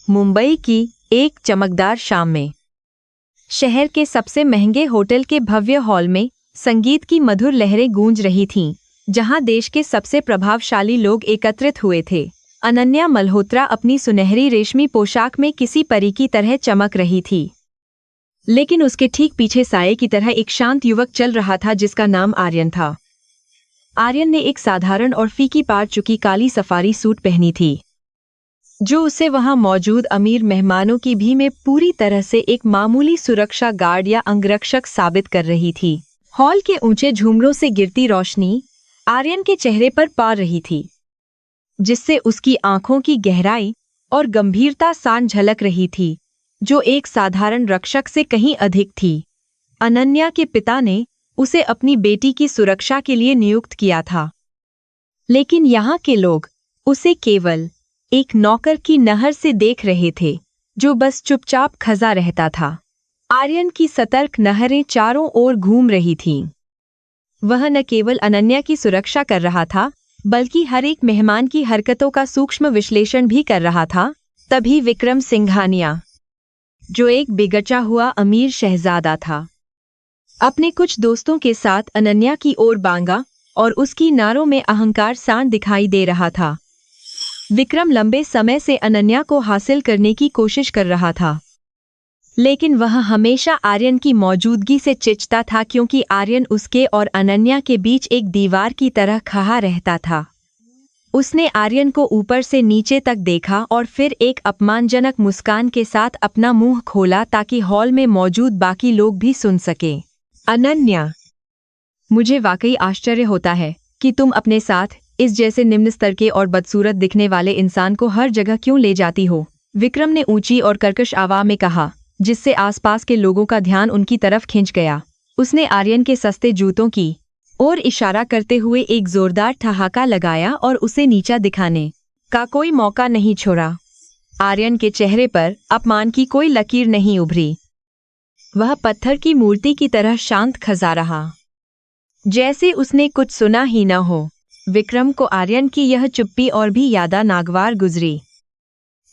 मुंबई की एक चमकदार शाम में शहर के सबसे महंगे होटल के भव्य हॉल में संगीत की मधुर लहरें गूंज रही थीं, जहां देश के सबसे प्रभावशाली लोग एकत्रित हुए थे। अनन्या मल्होत्रा अपनी सुनहरी रेशमी पोशाक में किसी परी की तरह चमक रही थी, लेकिन उसके ठीक पीछे साये की तरह एक शांत युवक चल रहा था जिसका नाम आर्यन था। आर्यन ने एक साधारण और फीकी पार चुकी काली सफारी सूट पहनी थी, जो उसे वहां मौजूद अमीर मेहमानों की भीड़ में पूरी तरह से एक मामूली सुरक्षा गार्ड या अंगरक्षक साबित कर रही थी। हॉल के ऊंचे झूमरों से गिरती रोशनी आर्यन के चेहरे पर पड़ रही थी, जिससे उसकी आंखों की गहराई और गंभीरता सान झलक रही थी, जो एक साधारण रक्षक से कहीं अधिक थी। अनन्या के पिता ने उसे अपनी बेटी की सुरक्षा के लिए नियुक्त किया था, लेकिन यहाँ के लोग उसे केवल एक नौकर की नहर से देख रहे थे, जो बस चुपचाप खजा रहता था। आर्यन की सतर्क नहरें चारों ओर घूम रही थीं। वह न केवल अनन्या की सुरक्षा कर रहा था, बल्कि हर एक मेहमान की हरकतों का सूक्ष्म विश्लेषण भी कर रहा था। तभी विक्रम सिंघानिया, जो एक बिगड़ा हुआ अमीर शहजादा था, अपने कुछ दोस्तों के साथ अनन्या की ओर भागा और उसकी नारों में अहंकार सान दिखाई दे रहा था। विक्रम लंबे समय से अनन्या को हासिल करने की कोशिश कर रहा था, लेकिन वह हमेशा आर्यन की मौजूदगी से चिढ़ता था, क्योंकि आर्यन उसके और अनन्या के बीच एक दीवार की तरह खड़ा रहता था। उसने आर्यन को ऊपर से नीचे तक देखा और फिर एक अपमानजनक मुस्कान के साथ अपना मुंह खोला ताकि हॉल में मौजूद बाकी लोग भी सुन सकें। अनन्या, मुझे वाकई आश्चर्य होता है कि तुम अपने साथ इस जैसे निम्न स्तर के और बदसूरत दिखने वाले इंसान को हर जगह क्यों ले जाती हो, विक्रम ने ऊंची और कर्कश आवाज में कहा, जिससे आसपास के लोगों का ध्यान उनकी तरफ खिंच गया। उसने आर्यन के सस्ते जूतों की ओर इशारा करते हुए एक जोरदार ठहाका लगाया और उसे नीचा दिखाने का कोई मौका नहीं छोड़ा। आर्यन के चेहरे पर अपमान की कोई लकीर नहीं उभरी। वह पत्थर की मूर्ति की तरह शांत खजा रहा, जैसे उसने कुछ सुना ही न हो। विक्रम को आर्यन की यह चुप्पी और भी ज्यादा नागवार गुजरी,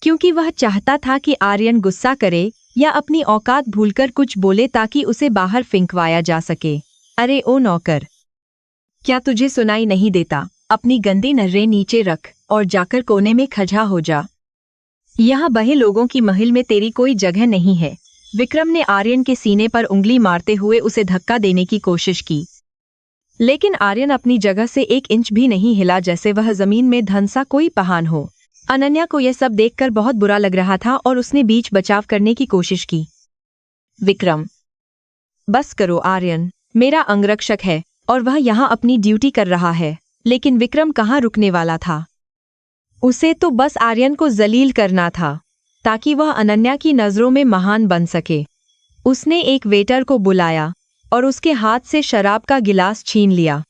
क्योंकि वह चाहता था कि आर्यन गुस्सा करे या अपनी औकात भूलकर कुछ बोले ताकि उसे बाहर फेंकवाया जा सके। अरे ओ नौकर, क्या तुझे सुनाई नहीं देता? अपनी गंदी नजरें नीचे रख और जाकर कोने में खड़ा हो जा। यहाँ बहे लोगों की महल में तेरी कोई जगह नहीं है। विक्रम ने आर्यन के सीने पर उंगली मारते हुए उसे धक्का देने की कोशिश की, लेकिन आर्यन अपनी जगह से एक इंच भी नहीं हिला, जैसे वह जमीन में धंसा कोई पहाड़ हो। अनन्या को यह सब देखकर बहुत बुरा लग रहा था और उसने बीच बचाव करने की कोशिश की। विक्रम, बस करो आर्यन, मेरा अंगरक्षक है और वह यहाँ अपनी ड्यूटी कर रहा है। लेकिन विक्रम कहाँ रुकने वाला था। उसे तो बस आर्यन को जलील करना था ताकि वह अनन्या की नजरों में महान बन सके। उसने एक वेटर को बुलाया और उसके हाथ से शराब का गिलास छीन लिया।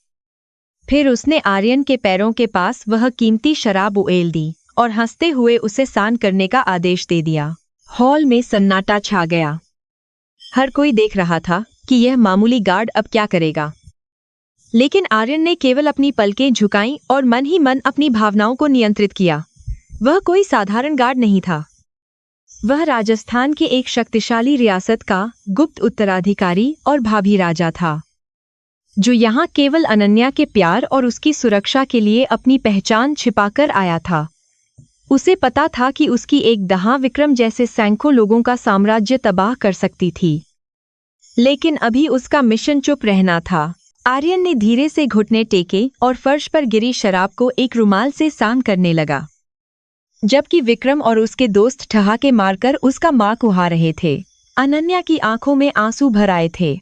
फिर उसने आर्यन के पैरों के पास वह कीमती शराब उड़ेल दी और हंसते हुए उसे शांत करने का आदेश दे दिया। हॉल में सन्नाटा छा गया। हर कोई देख रहा था कि यह मामूली गार्ड अब क्या करेगा, लेकिन आर्यन ने केवल अपनी पलकें झुकाईं और मन ही मन अपनी भावनाओं को नियंत्रित किया। वह कोई साधारण गार्ड नहीं था। वह राजस्थान के एक शक्तिशाली रियासत का गुप्त उत्तराधिकारी और भाभी राजा था, जो यहाँ केवल अनन्या के प्यार और उसकी सुरक्षा के लिए अपनी पहचान छिपाकर आया था। उसे पता था कि उसकी एक दहा विक्रम जैसे सैकड़ों लोगों का साम्राज्य तबाह कर सकती थी, लेकिन अभी उसका मिशन चुप रहना था। आर्यन ने धीरे से घुटने टेके और फर्श पर गिरी शराब को एक रुमाल से शांत करने लगा, जबकि विक्रम और उसके दोस्त ठहाके मारकर उसका माँ कुहा रहे थे। अनन्या की आंखों में आंसू भर आए थे।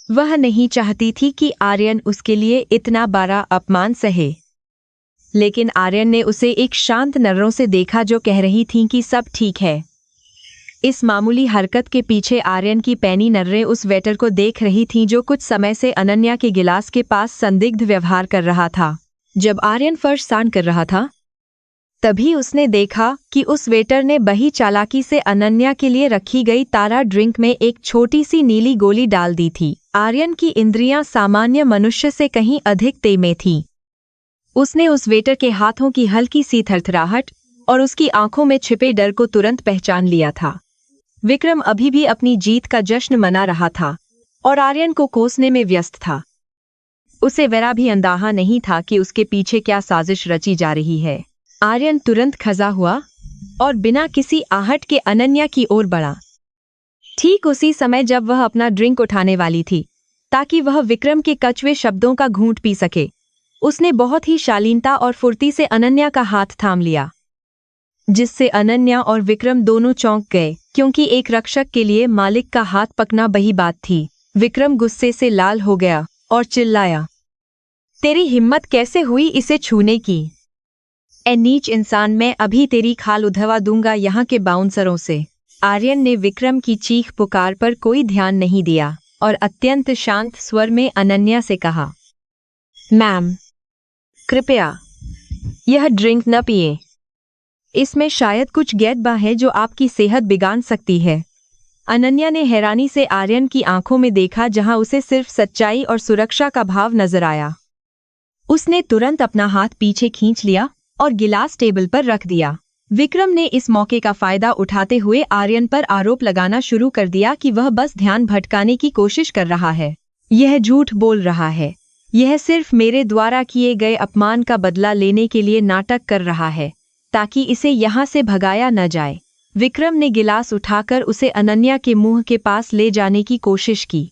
वह नहीं चाहती थी कि आर्यन उसके लिए इतना बड़ा अपमान सहे, लेकिन आर्यन ने उसे एक शांत नजरों से देखा जो कह रही थीं कि सब ठीक है। इस मामूली हरकत के पीछे आर्यन की पैनी नजरें उस वेटर को देख रही थीं जो कुछ समय से अनन्या के गिलास के पास संदिग्ध व्यवहार कर रहा था। जब आर्यन फर्श साफ कर रहा था, तभी उसने देखा कि उस वेटर ने बड़ी चालाकी से अनन्या के लिए रखी गई तारा ड्रिंक में एक छोटी सी नीली गोली डाल दी थी। आर्यन की इंद्रियां सामान्य मनुष्य से कहीं अधिक तेज में थीं। उसने उस वेटर के हाथों की हल्की सी थरथराहट और उसकी आंखों में छिपे डर को तुरंत पहचान लिया था। विक्रम अभी भी अपनी जीत का जश्न मना रहा था और आर्यन को कोसने में व्यस्त था। उसे जरा भी अंदाजा नहीं था कि उसके पीछे क्या साजिश रची जा रही है। आर्यन तुरंत खजा हुआ और बिना किसी आहट के अनन्या की ओर बढ़ा। ठीक उसी समय जब वह अपना ड्रिंक उठाने वाली थी ताकि वह विक्रम के कचवे शब्दों का घूंट पी सके, उसने बहुत ही शालीनता और फुर्ती से अनन्या का हाथ थाम लिया, जिससे अनन्या और विक्रम दोनों चौंक गए, क्योंकि एक रक्षक के लिए मालिक का हाथ पकना बड़ी बात थी। विक्रम गुस्से से लाल हो गया और चिल्लाया, तेरी हिम्मत कैसे हुई इसे छूने की? ए नीच इंसान, मैं अभी तेरी खाल उधवा दूंगा यहाँ के बाउंसरों से। आर्यन ने विक्रम की चीख पुकार पर कोई ध्यान नहीं दिया और अत्यंत शांत स्वर में अनन्या से कहा, मैम, कृपया यह ड्रिंक न पिए। इसमें शायद कुछ गैर है जो आपकी सेहत बिगाड़ सकती है। अनन्या ने हैरानी से आर्यन की आंखों में देखा, जहां उसे सिर्फ सच्चाई और सुरक्षा का भाव नजर आया। उसने तुरंत अपना हाथ पीछे खींच लिया और गिलास टेबल पर रख दिया। विक्रम ने इस मौके का फायदा उठाते हुए आर्यन पर आरोप लगाना शुरू कर दिया कि वह बस ध्यान भटकाने की कोशिश कर रहा है। यह झूठ बोल रहा है। यह सिर्फ मेरे द्वारा किए गए अपमान का बदला लेने के लिए नाटक कर रहा है ताकि इसे यहाँ से भगाया न जाए। विक्रम ने गिलास उठाकर उसे अनन्या के मुंह के पास ले जाने की कोशिश की,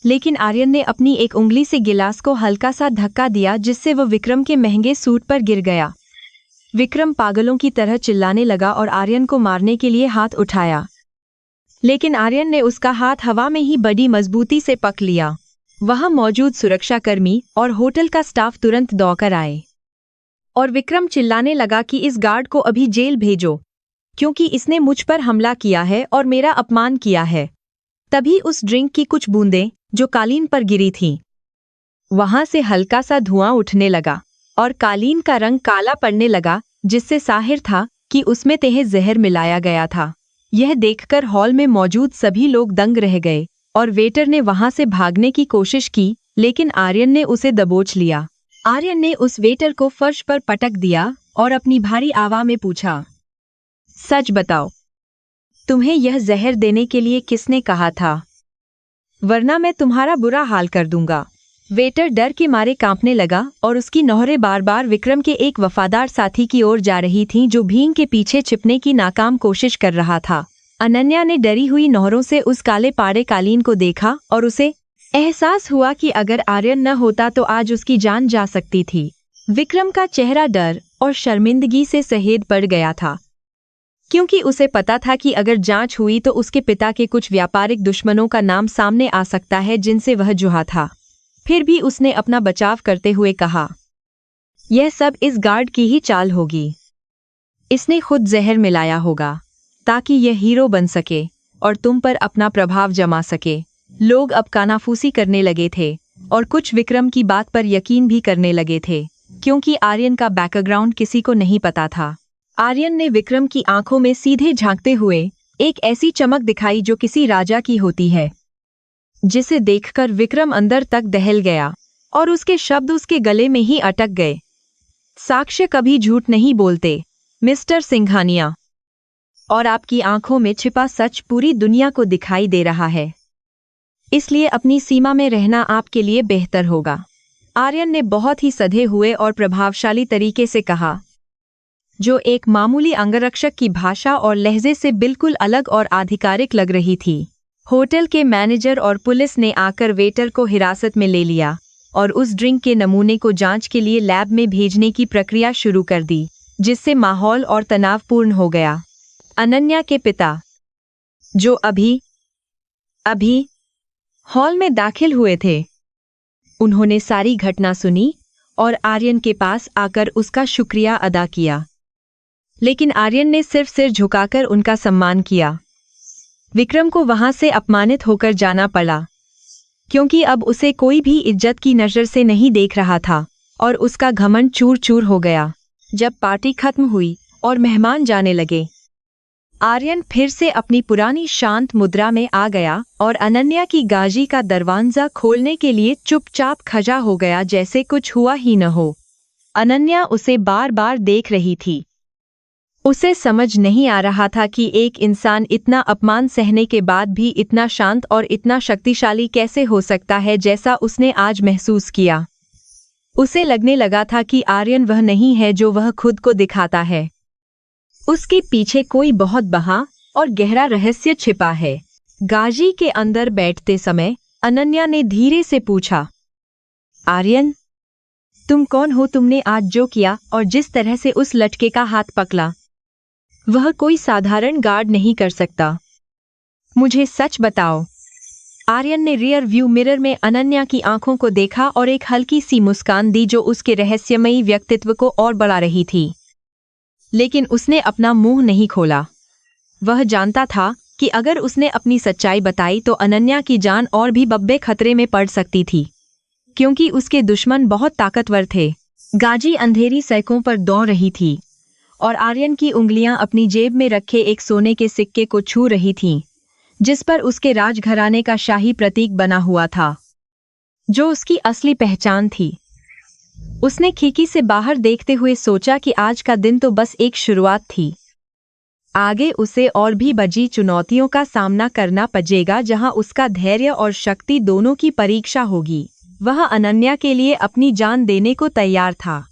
लेकिन आर्यन ने अपनी एक उंगली से गिलास को हल्का सा धक्का दिया, जिससे वह विक्रम के महंगे सूट पर गिर गया। विक्रम पागलों की तरह चिल्लाने लगा और आर्यन को मारने के लिए हाथ उठाया, लेकिन आर्यन ने उसका हाथ हवा में ही बड़ी मजबूती से पकड़ लिया। वहां मौजूद सुरक्षाकर्मी और होटल का स्टाफ तुरंत दौड़कर आए और विक्रम चिल्लाने लगा कि इस गार्ड को अभी जेल भेजो, क्योंकि इसने मुझ पर हमला किया है और मेरा अपमान किया है। तभी उस ड्रिंक की कुछ बूंदें जो कालीन पर गिरी थीं, वहां से हल्का सा धुआं उठने लगा और कालीन का रंग काला पड़ने लगा, जिससे जाहिर था कि उसमें जहर मिलाया गया था। यह देखकर हॉल में मौजूद सभी लोग दंग रह गए और वेटर ने वहां से भागने की कोशिश की, लेकिन आर्यन ने उसे दबोच लिया। आर्यन ने उस वेटर को फर्श पर पटक दिया और अपनी भारी आवाज में पूछा, सच बताओ, तुम्हें यह जहर देने के लिए किसने कहा था? वरना मैं तुम्हारा बुरा हाल कर दूंगा। वेटर डर के मारे कांपने लगा और उसकी नौहरें बार बार विक्रम के एक वफादार साथी की ओर जा रही थीं, जो भीम के पीछे छिपने की नाकाम कोशिश कर रहा था। अनन्या ने डरी हुई नौहरों से उस काले पाड़े कालीन को देखा और उसे एहसास हुआ कि अगर आर्यन न होता तो आज उसकी जान जा सकती थी। विक्रम का चेहरा डर और शर्मिंदगी से सफेद पड़ गया था, क्योंकि उसे पता था कि अगर जांच हुई तो उसके पिता के कुछ व्यापारिक दुश्मनों का नाम सामने आ सकता है जिनसे वह जुड़ा था। फिर भी उसने अपना बचाव करते हुए कहा, यह सब इस गार्ड की ही चाल होगी। इसने खुद जहर मिलाया होगा ताकि यह हीरो बन सके और तुम पर अपना प्रभाव जमा सके। लोग अब कानाफूसी करने लगे थे और कुछ विक्रम की बात पर यकीन भी करने लगे थे, क्योंकि आर्यन का बैकग्राउंड किसी को नहीं पता था। आर्यन ने विक्रम की आंखों में सीधे झांकते हुए एक ऐसी चमक दिखाई जो किसी राजा की होती है, जिसे देखकर विक्रम अंदर तक दहल गया और उसके शब्द उसके गले में ही अटक गए। साक्ष्य कभी झूठ नहीं बोलते, मिस्टर सिंघानिया, और आपकी आंखों में छिपा सच पूरी दुनिया को दिखाई दे रहा है, इसलिए अपनी सीमा में रहना आपके लिए बेहतर होगा। आर्यन ने बहुत ही सधे हुए और प्रभावशाली तरीके से कहा, जो एक मामूली अंगरक्षक की भाषा और लहजे से बिल्कुल अलग और आधिकारिक लग रही थी। होटल के मैनेजर और पुलिस ने आकर वेटर को हिरासत में ले लिया और उस ड्रिंक के नमूने को जांच के लिए लैब में भेजने की प्रक्रिया शुरू कर दी, जिससे माहौल और तनावपूर्ण हो गया। अनन्या के पिता, जो अभी हॉल में दाखिल हुए थे, उन्होंने सारी घटना सुनी और आर्यन के पास आकर उसका शुक्रिया अदा किया, लेकिन आर्यन ने सिर्फ सिर झुकाकर उनका सम्मान किया। विक्रम को वहां से अपमानित होकर जाना पड़ा, क्योंकि अब उसे कोई भी इज्जत की नजर से नहीं देख रहा था और उसका घमंड चूर चूर हो गया। जब पार्टी खत्म हुई और मेहमान जाने लगे, आर्यन फिर से अपनी पुरानी शांत मुद्रा में आ गया और अनन्या की गाजी का दरवाजा खोलने के लिए चुपचाप खड़ा हो गया, जैसे कुछ हुआ ही न हो। अनन्या उसे बार बार देख रही थी, उसे समझ नहीं आ रहा था कि एक इंसान इतना अपमान सहने के बाद भी इतना शांत और इतना शक्तिशाली कैसे हो सकता है जैसा उसने आज महसूस किया। उसे लगने लगा था कि आर्यन वह नहीं है जो वह खुद को दिखाता है। उसके पीछे कोई बहुत बड़ा और गहरा रहस्य छिपा है। गाजी के अंदर बैठते समय अनन्या ने धीरे से पूछा, आर्यन, तुम कौन हो? तुमने आज जो किया और जिस तरह से उस लड़के का हाथ पकड़ा, वह कोई साधारण गार्ड नहीं कर सकता। मुझे सच बताओ। आर्यन ने रियर व्यू मिरर में अनन्या की आंखों को देखा और एक हल्की सी मुस्कान दी जो उसके रहस्यमयी व्यक्तित्व को और बढ़ा रही थी। लेकिन उसने अपना मुंह नहीं खोला। वह जानता था कि अगर उसने अपनी सच्चाई बताई तो अनन्या की जान और भी बब्बे खतरे में पड़ सकती थी, क्योंकि उसके दुश्मन बहुत ताकतवर थे। गाजी अंधेरी सड़कों पर दौड़ रही थी और आर्यन की उंगलियां अपनी जेब में रखे एक सोने के सिक्के को छू रही थीं, जिस पर उसके राजघराने का शाही प्रतीक बना हुआ था, जो उसकी असली पहचान थी। उसने खिड़की से बाहर देखते हुए सोचा कि आज का दिन तो बस एक शुरुआत थी। आगे उसे और भी बड़ी चुनौतियों का सामना करना पड़ेगा, जहां उसका धैर्य और शक्ति दोनों की परीक्षा होगी। वह अनन्या के लिए अपनी जान देने को तैयार था,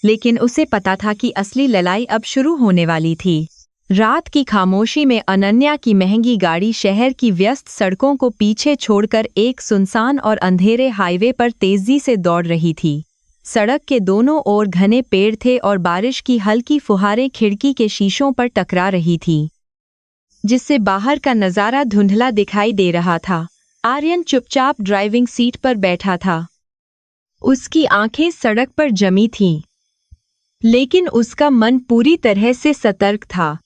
लेकिन उसे पता था कि असली लड़ाई अब शुरू होने वाली थी। रात की खामोशी में अनन्या की महंगी गाड़ी शहर की व्यस्त सड़कों को पीछे छोड़कर एक सुनसान और अंधेरे हाईवे पर तेजी से दौड़ रही थी। सड़क के दोनों ओर घने पेड़ थे और बारिश की हल्की फुहारें खिड़की के शीशों पर टकरा रही थी, जिससे बाहर का नज़ारा धुंधला दिखाई दे रहा था। आर्यन चुपचाप ड्राइविंग सीट पर बैठा था। उसकी आंखें सड़क पर जमी थीं, लेकिन उसका मन पूरी तरह से सतर्क था,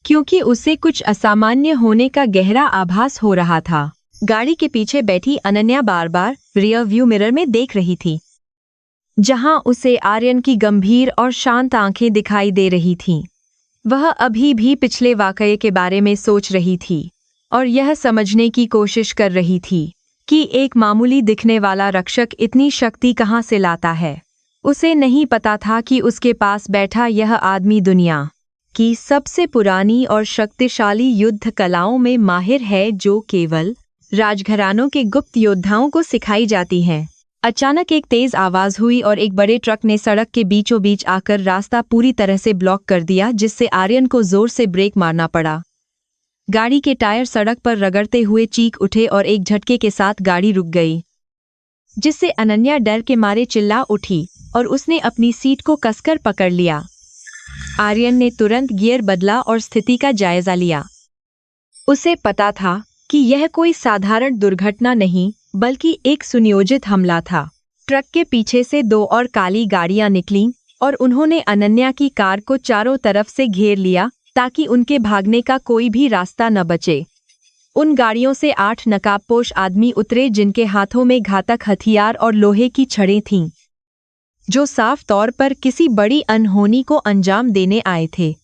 क्योंकि उसे कुछ असामान्य होने का गहरा आभास हो रहा था। गाड़ी के पीछे बैठी अनन्या बार बार रियर व्यू मिरर में देख रही थी, जहां उसे आर्यन की गंभीर और शांत आंखें दिखाई दे रही थीं। वह अभी भी पिछले वाकये के बारे में सोच रही थी और यह समझने की कोशिश कर रही थी कि एक मामूली दिखने वाला रक्षक इतनी शक्ति कहां से लाता है। उसे नहीं पता था कि उसके पास बैठा यह आदमी दुनिया की सबसे पुरानी और शक्तिशाली युद्ध कलाओं में माहिर है, जो केवल राजघरानों के गुप्त योद्धाओं को सिखाई जाती हैं। अचानक एक तेज आवाज हुई और एक बड़े ट्रक ने सड़क के बीचों बीच आकर रास्ता पूरी तरह से ब्लॉक कर दिया, जिससे आर्यन को जोर से ब्रेक मारना पड़ा। गाड़ी के टायर सड़क पर रगड़ते हुए चीख उठे और एक झटके के साथ गाड़ी रुक गई, जिससे अनन्या डर के मारे चिल्ला उठी और उसने अपनी सीट को कसकर पकड़ लिया। आर्यन ने तुरंत गियर बदला और स्थिति का जायजा लिया। उसे पता था कि यह कोई साधारण दुर्घटना नहीं, बल्कि एक सुनियोजित हमला था। ट्रक के पीछे से दो और काली गाड़ियां निकलीं और उन्होंने अनन्या की कार को चारों तरफ से घेर लिया, ताकि उनके भागने का कोई भी रास्ता न बचे। उन गाड़ियों से 8 नकाबपोश आदमी उतरे, जिनके हाथों में घातक हथियार और लोहे की छड़ें थीं, जो साफ तौर पर किसी बड़ी अनहोनी को अंजाम देने आए थे।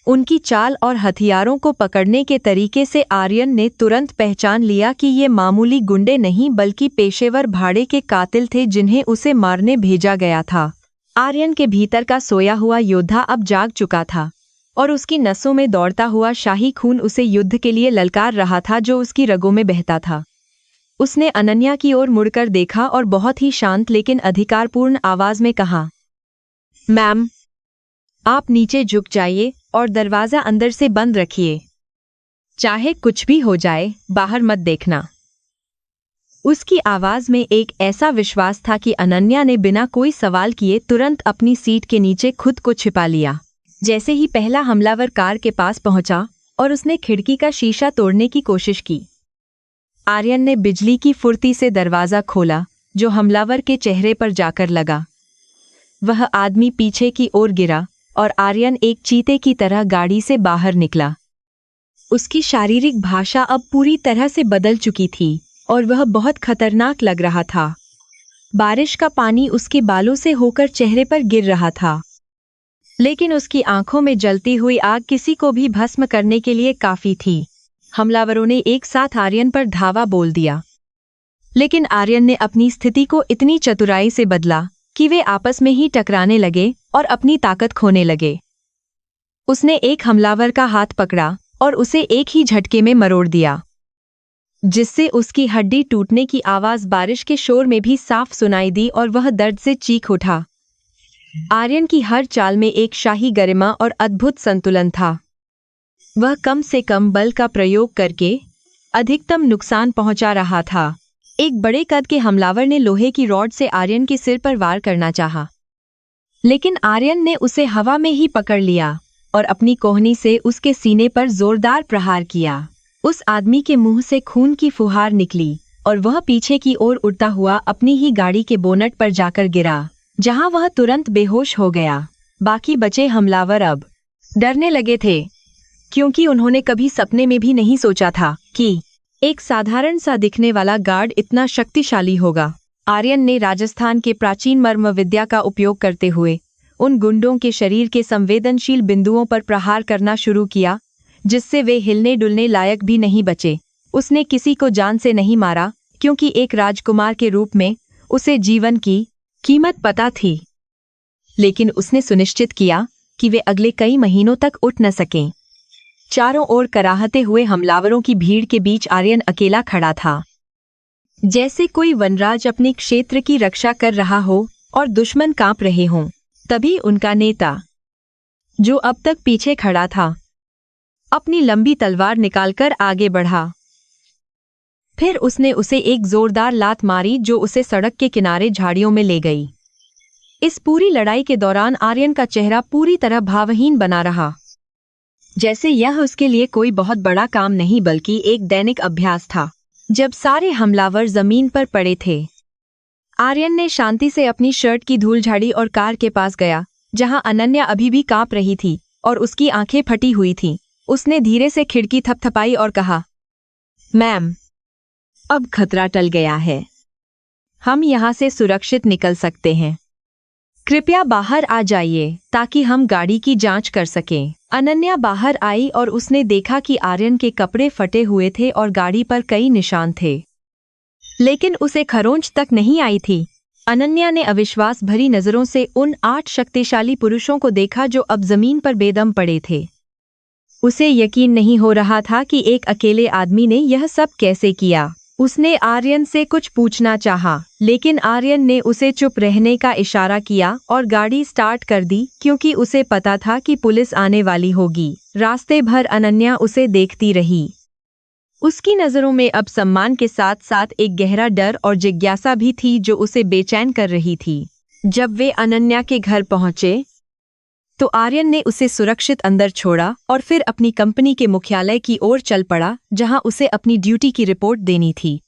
उनकी चाल और हथियारों को पकड़ने के तरीके से आर्यन ने तुरंत पहचान लिया कि ये मामूली गुंडे नहीं, बल्कि पेशेवर भाड़े के कातिल थे, जिन्हें उसे मारने भेजा गया था। आर्यन के भीतर का सोया हुआ योद्धा अब जाग चुका था और उसकी नसों में दौड़ता हुआ शाही खून उसे युद्ध के लिए ललकार रहा था, जो उसकी रगों में बहता था। उसने अनन्या की ओर मुड़कर देखा और बहुत ही शांत लेकिन अधिकारपूर्ण आवाज में कहा, मैम, आप नीचे झुक जाइए और दरवाजा अंदर से बंद रखिए। चाहे कुछ भी हो जाए, बाहर मत देखना। उसकी आवाज में एक ऐसा विश्वास था कि अनन्या ने बिना कोई सवाल किए तुरंत अपनी सीट के नीचे खुद को छिपा लिया। जैसे ही पहला हमलावर कार के पास पहुंचा और उसने खिड़की का शीशा तोड़ने की कोशिश की, आर्यन ने बिजली की फुर्ती से दरवाजा खोला, जो हमलावर के चेहरे पर जाकर लगा। वह आदमी पीछे की ओर गिरा और आर्यन एक चीते की तरह गाड़ी से बाहर निकला। उसकी शारीरिक भाषा अब पूरी तरह से बदल चुकी थी और वह बहुत खतरनाक लग रहा था। बारिश का पानी उसके बालों से होकर चेहरे पर गिर रहा था, लेकिन उसकी आंखों में जलती हुई आग किसी को भी भस्म करने के लिए काफी थी। हमलावरों ने एक साथ आर्यन पर धावा बोल दिया, लेकिन आर्यन ने अपनी स्थिति को इतनी चतुराई से बदला कि वे आपस में ही टकराने लगे और अपनी ताकत खोने लगे। उसने एक हमलावर का हाथ पकड़ा और उसे एक ही झटके में मरोड़ दिया, जिससे उसकी हड्डी टूटने की आवाज बारिश के शोर में भी साफ सुनाई दी और वह दर्द से चीख उठा। आर्यन की हर चाल में एक शाही गरिमा और अद्भुत संतुलन था। वह कम से कम बल का प्रयोग करके अधिकतम नुकसान पहुंचा रहा था। एक बड़े कद के हमलावर ने लोहे की रॉड से आर्यन के सिर पर वार करना चाहा, लेकिन आर्यन ने उसे हवा में ही पकड़ लिया और अपनी कोहनी से उसके सीने पर जोरदार प्रहार किया। उस आदमी के मुंह से खून की फुहार निकली और वह पीछे की ओर उड़ता हुआ अपनी ही गाड़ी के बोनट पर जाकर गिरा, जहां वह तुरंत बेहोश हो गया। बाकी बचे हमलावर अब डरने लगे थे, क्योंकि उन्होंने कभी सपने में भी नहीं सोचा था कि एक साधारण सा दिखने वाला गार्ड इतना शक्तिशाली होगा। आर्यन ने राजस्थान के प्राचीन मर्म विद्या का उपयोग करते हुए उन गुंडों के शरीर के संवेदनशील बिंदुओं पर प्रहार करना शुरू किया, जिससे वे हिलने डुलने लायक भी नहीं बचे। उसने किसी को जान से नहीं मारा, क्योंकि एक राजकुमार के रूप में उसे जीवन की कीमत पता थी, लेकिन उसने सुनिश्चित किया कि वे अगले कई महीनों तक उठ न सकें। चारों ओर कराहते हुए हमलावरों की भीड़ के बीच आर्यन अकेला खड़ा था, जैसे कोई वनराज अपने क्षेत्र की रक्षा कर रहा हो और दुश्मन कांप रहे हों। तभी उनका नेता, जो अब तक पीछे खड़ा था, अपनी लंबी तलवार निकालकर आगे बढ़ा। फिर उसने उसे एक जोरदार लात मारी जो उसे सड़क के किनारे झाड़ियों में ले गई। इस पूरी लड़ाई के दौरान आर्यन का चेहरा पूरी तरह भावहीन बना रहा, जैसे यह उसके लिए कोई बहुत बड़ा काम नहीं बल्कि एक दैनिक अभ्यास था। जब सारे हमलावर जमीन पर पड़े थे, आर्यन ने शांति से अपनी शर्ट की धूल झाड़ी और कार के पास गया, जहां अनन्या अभी भी कांप रही थी और उसकी आंखें फटी हुई थीं। उसने धीरे से खिड़की थपथपाई और कहा, मैम, अब खतरा टल गया है। हम यहाँ से सुरक्षित निकल सकते हैं। कृपया बाहर आ जाइए ताकि हम गाड़ी की जांच कर सकें। अनन्या बाहर आई और उसने देखा कि आर्यन के कपड़े फटे हुए थे और गाड़ी पर कई निशान थे, लेकिन उसे खरोंच तक नहीं आई थी। अनन्या ने अविश्वास भरी नजरों से उन 8 शक्तिशाली पुरुषों को देखा जो अब जमीन पर बेदम पड़े थे। उसे यकीन नहीं हो रहा था कि एक अकेले आदमी ने यह सब कैसे किया। उसने आर्यन से कुछ पूछना चाहा, लेकिन आर्यन ने उसे चुप रहने का इशारा किया और गाड़ी स्टार्ट कर दी, क्योंकि उसे पता था कि पुलिस आने वाली होगी। रास्ते भर अनन्या उसे देखती रही। उसकी नज़रों में अब सम्मान के साथ साथ एक गहरा डर और जिज्ञासा भी थी जो उसे बेचैन कर रही थी। जब वे अनन्या के घर पहुंचे तो आर्यन ने उसे सुरक्षित अंदर छोड़ा और फिर अपनी कंपनी के मुख्यालय की ओर चल पड़ा, जहां उसे अपनी ड्यूटी की रिपोर्ट देनी थी।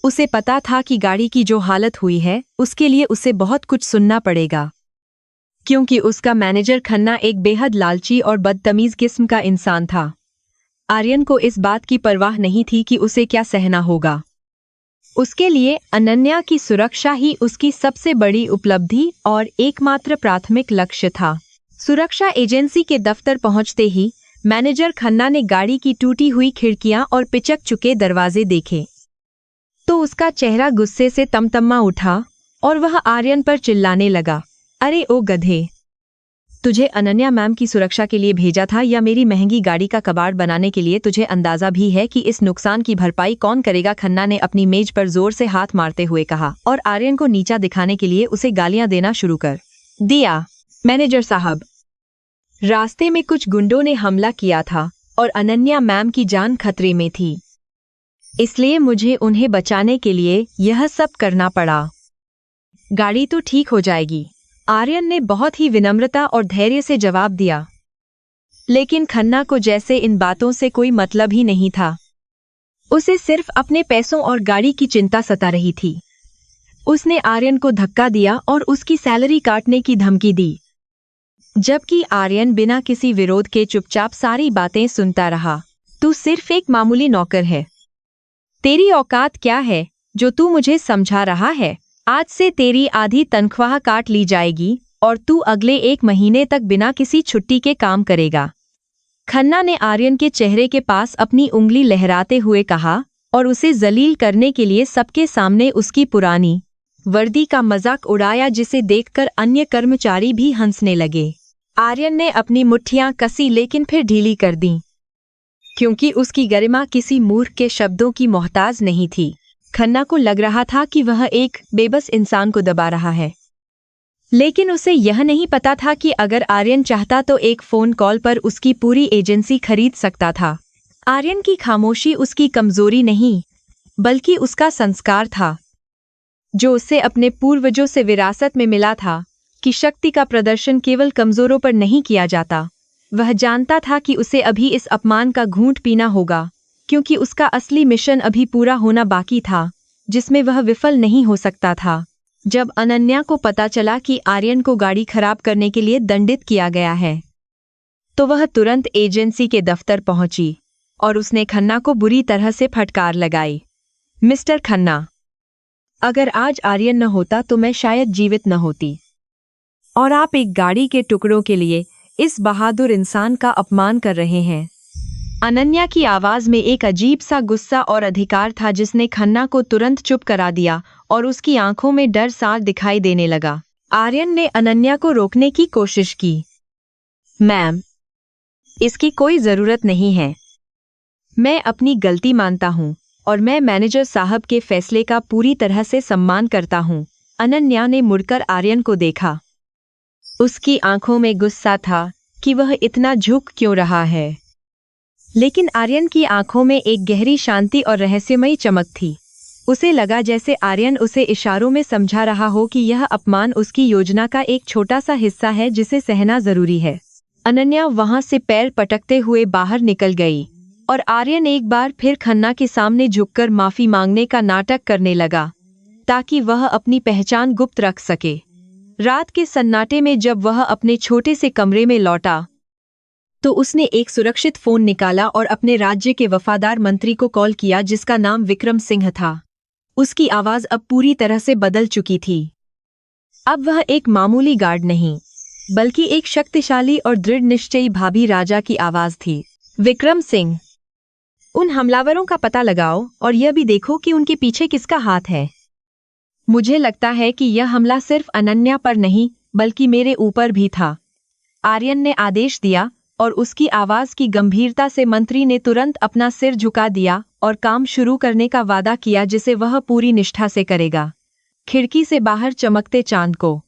उसे पता था कि गाड़ी की जो हालत हुई है उसके लिए उसे बहुत कुछ सुनना पड़ेगा, क्योंकि उसका मैनेजर खन्ना एक बेहद लालची और बदतमीज किस्म का इंसान था। आर्यन को इस बात की परवाह नहीं थी कि उसे क्या सहना होगा। उसके लिए अनन्या की सुरक्षा ही उसकी सबसे बड़ी उपलब्धि और एकमात्र प्राथमिक लक्ष्य था। सुरक्षा एजेंसी के दफ्तर पहुंचते ही मैनेजर खन्ना ने गाड़ी की टूटी हुई खिड़कियां और पिचक चुके दरवाजे देखे तो उसका चेहरा गुस्से से तमतमा उठा और वह आर्यन पर चिल्लाने लगा, अरे ओ गधे, तुझे अनन्या मैम की सुरक्षा के लिए भेजा था या मेरी महंगी गाड़ी का कबाड़ बनाने के लिए? तुझे अंदाजा भी है कि इस नुकसान की भरपाई कौन करेगा? खन्ना ने अपनी मेज पर जोर से हाथ मारते हुए कहा और आर्यन को नीचा दिखाने के लिए उसे गालियां देना शुरू कर दिया। मैनेजर साहब, रास्ते में कुछ गुंडों ने हमला किया था और अनन्या मैम की जान खतरे में थी, इसलिए मुझे उन्हें बचाने के लिए यह सब करना पड़ा। गाड़ी तो ठीक हो जाएगी, आर्यन ने बहुत ही विनम्रता और धैर्य से जवाब दिया, लेकिन खन्ना को जैसे इन बातों से कोई मतलब ही नहीं था। उसे सिर्फ अपने पैसों और गाड़ी की चिंता सता रही थी। उसने आर्यन को धक्का दिया और उसकी सैलरी काटने की धमकी दी, जबकि आर्यन बिना किसी विरोध के चुपचाप सारी बातें सुनता रहा। तू सिर्फ एक मामूली नौकर है। तेरी औकात क्या है जो तू मुझे समझा रहा है? आज से तेरी आधी तनख्वाह काट ली जाएगी और तू अगले 1 महीने तक बिना किसी छुट्टी के काम करेगा। खन्ना ने आर्यन के चेहरे के पास अपनी उंगली लहराते हुए कहा और उसे जलील करने के लिए सबके सामने उसकी पुरानी वर्दी का मजाक उड़ाया, जिसे देखकर अन्य कर्मचारी भी हंसने लगे। आर्यन ने अपनी मुट्ठियां कसी लेकिन फिर ढीली कर दी, क्योंकि उसकी गरिमा किसी मूर्ख के शब्दों की मोहताज नहीं थी। खन्ना को लग रहा था कि वह एक बेबस इंसान को दबा रहा है, लेकिन उसे यह नहीं पता था कि अगर आर्यन चाहता तो एक फोन कॉल पर उसकी पूरी एजेंसी खरीद सकता था। आर्यन की खामोशी उसकी कमजोरी नहीं, बल्कि उसका संस्कार था, जो उसे अपने पूर्वजों से विरासत में मिला था कि शक्ति का प्रदर्शन केवल कमजोरों पर नहीं किया जाता। वह जानता था कि उसे अभी इस अपमान का घूंट पीना होगा, क्योंकि उसका असली मिशन अभी पूरा होना बाकी था, जिसमें वह विफल नहीं हो सकता था। जब अनन्या को पता चला कि आर्यन को गाड़ी खराब करने के लिए दंडित किया गया है, तो वह तुरंत एजेंसी के दफ्तर पहुंची और उसने खन्ना को बुरी तरह से फटकार लगाई। मिस्टर खन्ना, अगर आज आर्यन न होता तो मैं शायद जीवित न होती, और आप एक गाड़ी के टुकड़ों के लिए इस बहादुर इंसान का अपमान कर रहे हैं। अनन्या की आवाज में एक अजीब सा गुस्सा और अधिकार था जिसने खन्ना को तुरंत चुप करा दिया और उसकी आंखों में डर सा दिखाई देने लगा। आर्यन ने अनन्या को रोकने की कोशिश की। मैम, इसकी कोई जरूरत नहीं है। मैं अपनी गलती मानता हूँ और मैं मैनेजर साहब के फैसले का पूरी तरह से सम्मान करता हूँ। अनन्या ने मुड़कर आर्यन को देखा। उसकी आंखों में गुस्सा था कि वह इतना झुक क्यों रहा है, लेकिन आर्यन की आंखों में एक गहरी शांति और रहस्यमयी चमक थी। उसे लगा जैसे आर्यन उसे इशारों में समझा रहा हो कि यह अपमान उसकी योजना का एक छोटा सा हिस्सा है जिसे सहना जरूरी है। अनन्या वहां से पैर पटकते हुए बाहर निकल गई और आर्यन एक बार फिर खन्ना के सामने झुककर माफी मांगने का नाटक करने लगा, ताकि वह अपनी पहचान गुप्त रख सके। रात के सन्नाटे में जब वह अपने छोटे से कमरे में लौटा, तो उसने एक सुरक्षित फोन निकाला और अपने राज्य के वफादार मंत्री को कॉल किया, जिसका नाम विक्रम सिंह था। उसकी आवाज अब पूरी तरह से बदल चुकी थी। अब वह एक मामूली गार्ड नहीं, बल्कि एक शक्तिशाली और दृढ़ निश्चयी भाभी राजा की आवाज थी। विक्रम सिंह, उन हमलावरों का पता लगाओ और यह भी देखो कि उनके पीछे किसका हाथ है। मुझे लगता है कि यह हमला सिर्फ अनन्या पर नहीं, बल्कि मेरे ऊपर भी था। आर्यन ने आदेश दिया और उसकी आवाज की गंभीरता से मंत्री ने तुरंत अपना सिर झुका दिया और काम शुरू करने का वादा किया, जिसे वह पूरी निष्ठा से करेगा। खिड़की से बाहर चमकते चांद को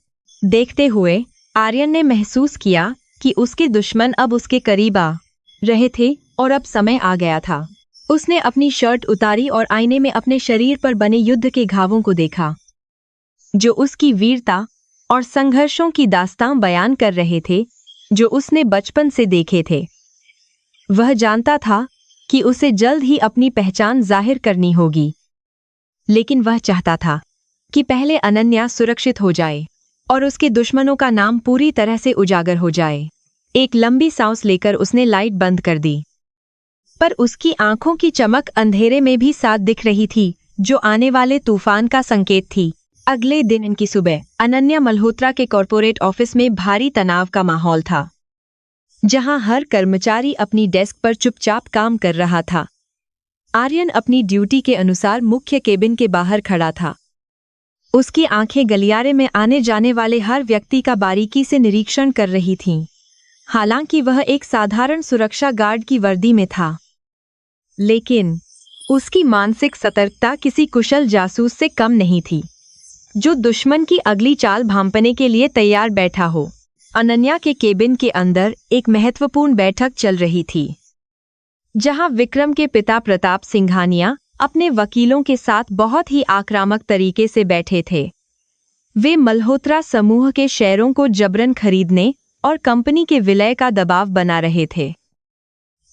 देखते हुए आर्यन ने महसूस किया कि उसके दुश्मन अब उसके करीब आ रहे थे और अब समय आ गया था। उसने अपनी शर्ट उतारी और आईने में अपने शरीर पर बने युद्ध के घावों को देखा, जो उसकी वीरता और संघर्षों की दास्तां बयान कर रहे थे, जो उसने बचपन से देखे थे। वह जानता था कि उसे जल्द ही अपनी पहचान जाहिर करनी होगी, लेकिन वह चाहता था कि पहले अनन्या सुरक्षित हो जाए और उसके दुश्मनों का नाम पूरी तरह से उजागर हो जाए। एक लंबी सांस लेकर उसने लाइट बंद कर दी, पर उसकी आंखों की चमक अंधेरे में भी साथ दिख रही थी, जो आने वाले तूफान का संकेत थी। अगले दिन की सुबह अनन्या मल्होत्रा के कॉर्पोरेट ऑफिस में भारी तनाव का माहौल था, जहां हर कर्मचारी अपनी डेस्क पर चुपचाप काम कर रहा था। आर्यन अपनी ड्यूटी के अनुसार मुख्य केबिन के बाहर खड़ा था। उसकी आंखें गलियारे में आने जाने वाले हर व्यक्ति का बारीकी से निरीक्षण कर रही थीं। हालांकि वह एक साधारण सुरक्षा गार्ड की वर्दी में था, लेकिन उसकी मानसिक सतर्कता किसी कुशल जासूस से कम नहीं थी, जो दुश्मन की अगली चाल भांपने के लिए तैयार बैठा हो। अनन्या के केबिन के अंदर एक महत्वपूर्ण बैठक चल रही थी, जहां विक्रम के पिता प्रताप सिंघानिया अपने वकीलों के साथ बहुत ही आक्रामक तरीके से बैठे थे। वे मल्होत्रा समूह के शेयरों को जबरन खरीदने और कंपनी के विलय का दबाव बना रहे थे,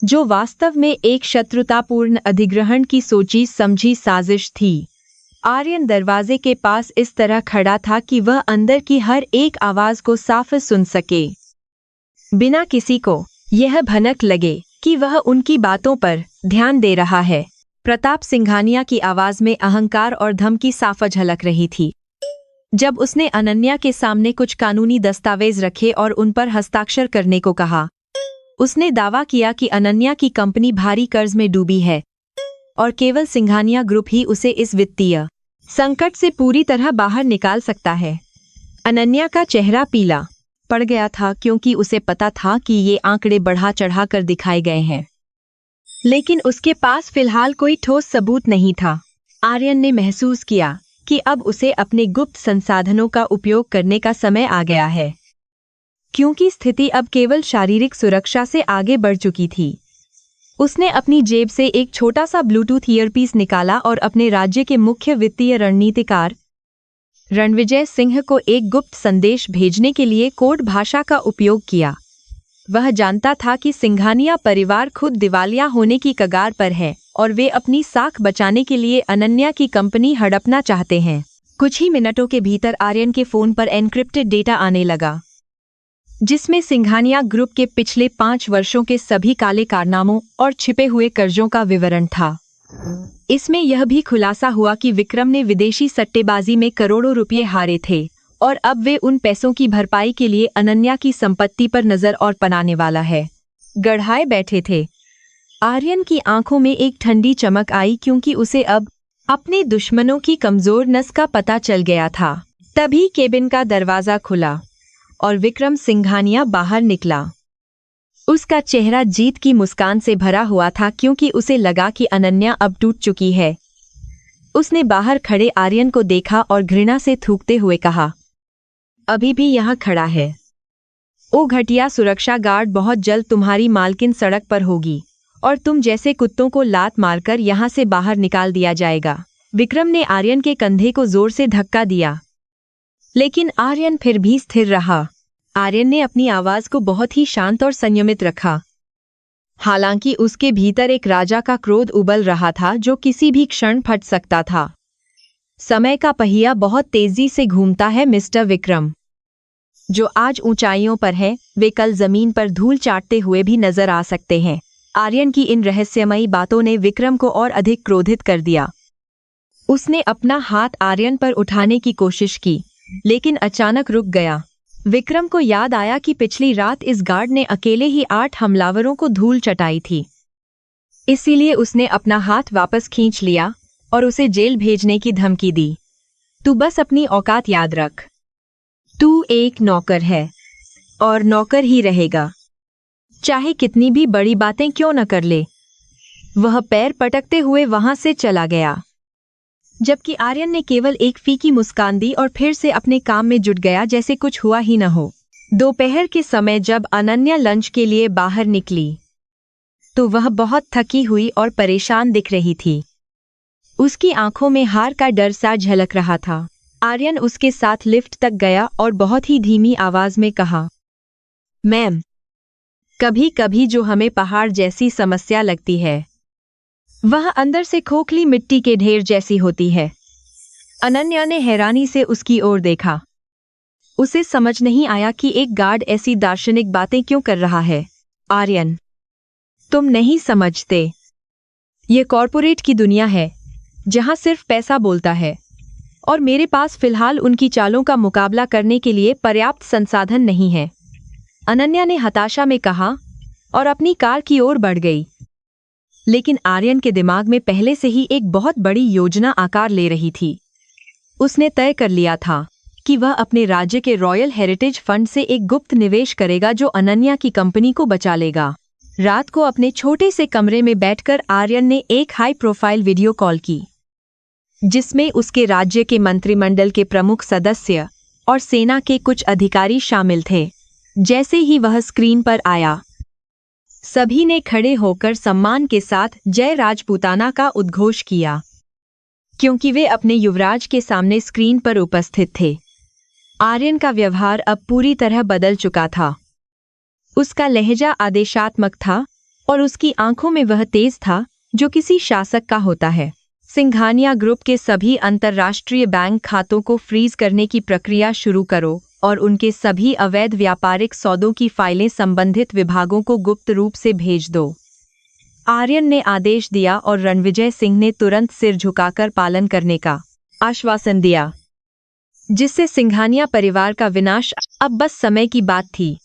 जो वास्तव में एक शत्रुतापूर्ण अधिग्रहण की सोची समझी साजिश थी। आर्यन दरवाजे के पास इस तरह खड़ा था कि वह अंदर की हर एक आवाज को साफ सुन सके, बिना किसी को यह भनक लगे कि वह उनकी बातों पर ध्यान दे रहा है। प्रताप सिंघानिया की आवाज में अहंकार और धमकी साफ झलक रही थी। जब उसने अनन्या के सामने कुछ कानूनी दस्तावेज रखे और उन पर हस्ताक्षर करने को कहा, उसने दावा किया कि अनन्या की कंपनी भारी कर्ज में डूबी है और केवल सिंघानिया ग्रुप ही उसे इस वित्तीय संकट से पूरी तरह बाहर निकाल सकता है। अनन्या का चेहरा पीला पड़ गया था क्योंकि उसे पता था कि ये आंकड़े बढ़ा चढ़ा कर दिखाए गए हैं, लेकिन उसके पास फिलहाल कोई ठोस सबूत नहीं था। आर्यन ने महसूस किया कि अब उसे अपने गुप्त संसाधनों का उपयोग करने का समय आ गया है, क्योंकि स्थिति अब केवल शारीरिक सुरक्षा से आगे बढ़ चुकी थी। उसने अपनी जेब से एक छोटा सा ब्लूटूथ ईयरपीस निकाला और अपने राज्य के मुख्य वित्तीय रणनीतिकार रणविजय सिंह को एक गुप्त संदेश भेजने के लिए कोड भाषा का उपयोग किया। वह जानता था कि सिंघानिया परिवार खुद दिवालिया होने की कगार पर है और वे अपनी साख बचाने के लिए अनन्या की कंपनी हड़पना चाहते हैं। कुछ ही मिनटों के भीतर आर्यन के फोन पर एन्क्रिप्टेड डेटा आने लगा, जिसमें सिंघानिया ग्रुप के पिछले 5 वर्षों के सभी काले कारनामों और छिपे हुए कर्जों का विवरण था। इसमें यह भी खुलासा हुआ कि विक्रम ने विदेशी सट्टेबाजी में करोड़ों रुपए हारे थे और अब वे उन पैसों की भरपाई के लिए अनन्या की संपत्ति पर नजर और बनाने वाला है। गढ़ाए बैठे थे। आर्यन की आंखों में एक ठंडी चमक आई क्योंकि उसे अब अपने दुश्मनों की कमजोर नस का पता चल गया था। तभी केबिन का दरवाजा खुला और विक्रम सिंघानिया बाहर निकला। उसका चेहरा जीत की मुस्कान से भरा हुआ था क्योंकि उसे लगा कि अनन्या अब टूट चुकी है। उसने बाहर खड़े आर्यन को देखा और घृणा से थूकते हुए कहा, अभी भी यहाँ खड़ा है। ओ घटिया सुरक्षा गार्ड, बहुत जल्द तुम्हारी मालकिन सड़क पर होगी और तुम जैसे कुत्तों को लात मारकर यहाँ से बाहर निकाल दिया जाएगा। विक्रम ने आर्यन के कंधे को जोर से धक्का दिया, लेकिन आर्यन फिर भी स्थिर रहा। आर्यन ने अपनी आवाज को बहुत ही शांत और संयमित रखा। हालांकि उसके भीतर एक राजा का क्रोध उबल रहा था जो किसी भी क्षण फट सकता था। समय का पहिया बहुत तेजी से घूमता है मिस्टर विक्रम। जो आज ऊंचाइयों पर है वे कल जमीन पर धूल चाटते हुए भी नजर आ सकते हैं। आर्यन की इन रहस्यमयी बातों ने विक्रम को और अधिक क्रोधित कर दिया। उसने अपना हाथ आर्यन पर उठाने की कोशिश की, लेकिन अचानक रुक गया। विक्रम को याद आया कि पिछली रात इस गार्ड ने अकेले ही 8 हमलावरों को धूल चटाई थी। इसीलिए उसने अपना हाथ वापस खींच लिया और उसे जेल भेजने की धमकी दी। तू बस अपनी औकात याद रख। तू एक नौकर है और नौकर ही रहेगा, चाहे कितनी भी बड़ी बातें क्यों न कर ले। वह पैर पटकते हुए वहां से चला गया, जबकि आर्यन ने केवल एक फीकी मुस्कान दी और फिर से अपने काम में जुट गया जैसे कुछ हुआ ही न हो। दोपहर के समय जब अनन्या लंच के लिए बाहर निकली तो वह बहुत थकी हुई और परेशान दिख रही थी। उसकी आंखों में हार का डर सा झलक रहा था। आर्यन उसके साथ लिफ्ट तक गया और बहुत ही धीमी आवाज में कहा, मैम, कभी कभी जो हमें पहाड़ जैसी समस्या लगती है वह अंदर से खोखली मिट्टी के ढेर जैसी होती है। अनन्या ने हैरानी से उसकी ओर देखा। उसे समझ नहीं आया कि एक गार्ड ऐसी दार्शनिक बातें क्यों कर रहा है। आर्यन, तुम नहीं समझते। ये कॉर्पोरेट की दुनिया है जहां सिर्फ पैसा बोलता है और मेरे पास फिलहाल उनकी चालों का मुकाबला करने के लिए पर्याप्त संसाधन नहीं है। अनन्या ने हताशा में कहा और अपनी कार की ओर बढ़ गई। लेकिन आर्यन के दिमाग में पहले से ही एक बहुत बड़ी योजना आकार ले रही थी। उसने तय कर लिया था कि वह अपने राज्य के रॉयल हेरिटेज फंड से एक गुप्त निवेश करेगा जो अनन्या की कंपनी को बचा लेगा। रात को अपने छोटे से कमरे में बैठकर आर्यन ने एक हाई प्रोफाइल वीडियो कॉल की, जिसमें उसके राज्य के मंत्रिमंडल के प्रमुख सदस्य और सेना के कुछ अधिकारी शामिल थे। जैसे ही वह स्क्रीन पर आया, सभी ने खड़े होकर सम्मान के साथ जय राजपूताना का उद्घोष किया, क्योंकि वे अपने युवराज के सामने स्क्रीन पर उपस्थित थे। आर्यन का व्यवहार अब पूरी तरह बदल चुका था। उसका लहजा आदेशात्मक था और उसकी आंखों में वह तेज था जो किसी शासक का होता है। सिंघानिया ग्रुप के सभी अंतर्राष्ट्रीय बैंक खातों को फ्रीज करने की प्रक्रिया शुरू करो और उनके सभी अवैध व्यापारिक सौदों की फाइलें संबंधित विभागों को गुप्त रूप से भेज दो। आर्यन ने आदेश दिया और रणविजय सिंह ने तुरंत सिर झुकाकर पालन करने का आश्वासन दिया, जिससे सिंघानिया परिवार का विनाश अब बस समय की बात थी।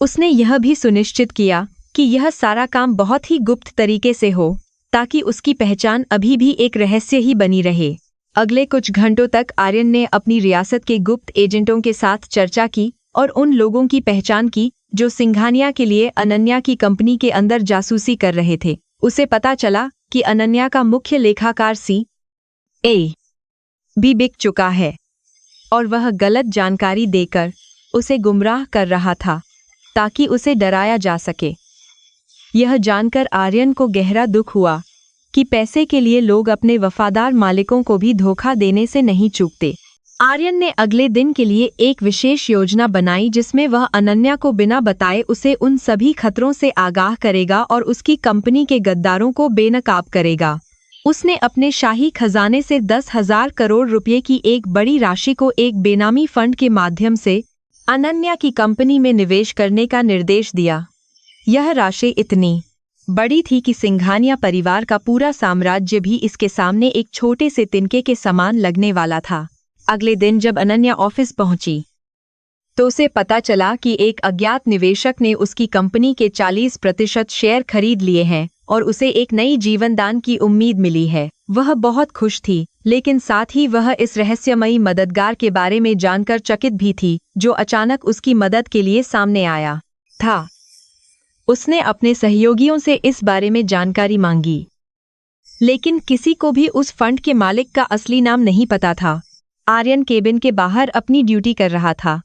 उसने यह भी सुनिश्चित किया कि यह सारा काम बहुत ही गुप्त तरीके से हो, ताकि उसकी पहचान अभी भी एक रहस्य ही बनी रहे। अगले कुछ घंटों तक आर्यन ने अपनी रियासत के गुप्त एजेंटों के साथ चर्चा की और उन लोगों की पहचान की जो सिंघानिया के लिए अनन्या की कंपनी के अंदर जासूसी कर रहे थे। उसे पता चला कि अनन्या का मुख्य लेखाकार CA भी बिक चुका है और वह गलत जानकारी देकर उसे गुमराह कर रहा था ताकि उसे डराया जा सके। यह जानकर आर्यन को गहरा दुख हुआ कि पैसे के लिए लोग अपने वफादार मालिकों को भी धोखा देने से नहीं चूकते। आर्यन ने अगले दिन के लिए एक विशेष योजना बनाई जिसमें वह अनन्या को बिना बताए उसे उन सभी खतरों से आगाह करेगा और उसकी कंपनी के गद्दारों को बेनकाब करेगा। उसने अपने शाही खजाने से 10,000 करोड़ रुपए की एक बड़ी राशि को एक बेनामी फंड के माध्यम से अनन्या की कंपनी में निवेश करने का निर्देश दिया। यह राशि इतनी बड़ी थी कि सिंघानिया परिवार का पूरा साम्राज्य भी इसके सामने एक छोटे से तिनके के समान लगने वाला था। अगले दिन जब अनन्या ऑफिस पहुंची तो उसे पता चला कि एक अज्ञात निवेशक ने उसकी कंपनी के 40% शेयर खरीद लिए हैं और उसे एक नई जीवनदान की उम्मीद मिली है। वह बहुत खुश थी, लेकिन साथ ही वह इस रहस्यमयी मददगार के बारे में जानकर चकित भी थी जो अचानक उसकी मदद के लिए सामने आया था। उसने अपने सहयोगियों से इस बारे में जानकारी मांगी, लेकिन किसी को भी उस फंड के मालिक का असली नाम नहीं पता था। आर्यन केबिन के बाहर अपनी ड्यूटी कर रहा था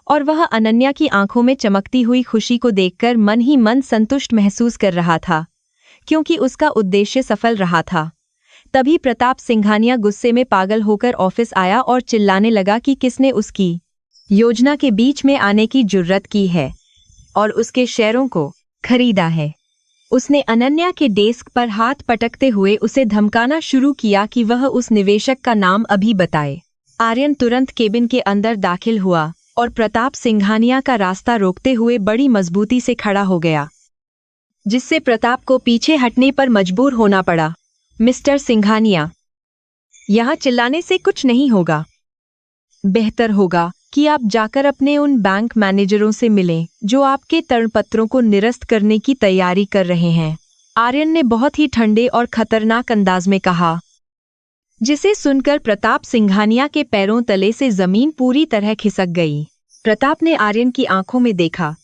और वह अनन्या की आंखों में चमकती हुई खुशी को देखकर मन ही मन संतुष्ट महसूस कर रहा था, क्योंकि उसका उद्देश्य सफल रहा था। तभी प्रताप सिंघानिया गुस्से में पागल होकर ऑफिस आया और चिल्लाने लगा कि किसने उसकी योजना के बीच में आने की जुर्रत की है और उसके शेयरों को खरीदा है। उसने अनन्या के डेस्क पर हाथ पटकते हुए उसे धमकाना शुरू किया कि वह उस निवेशक का नाम अभी बताए। आर्यन तुरंत केबिन के अंदर दाखिल हुआ और प्रताप सिंघानिया का रास्ता रोकते हुए बड़ी मजबूती से खड़ा हो गया, जिससे प्रताप को पीछे हटने पर मजबूर होना पड़ा। मिस्टर सिंघानिया, यहाँ चिल्लाने से कुछ नहीं होगा। बेहतर होगा कि आप जाकर अपने उन बैंक मैनेजरों से मिलें जो आपके ऋणपत्रों को निरस्त करने की तैयारी कर रहे हैं, आर्यन ने बहुत ही ठंडे और खतरनाक अंदाज में कहा, जिसे सुनकर प्रताप सिंघानिया के पैरों तले से जमीन पूरी तरह खिसक गई। प्रताप ने आर्यन की आंखों में देखा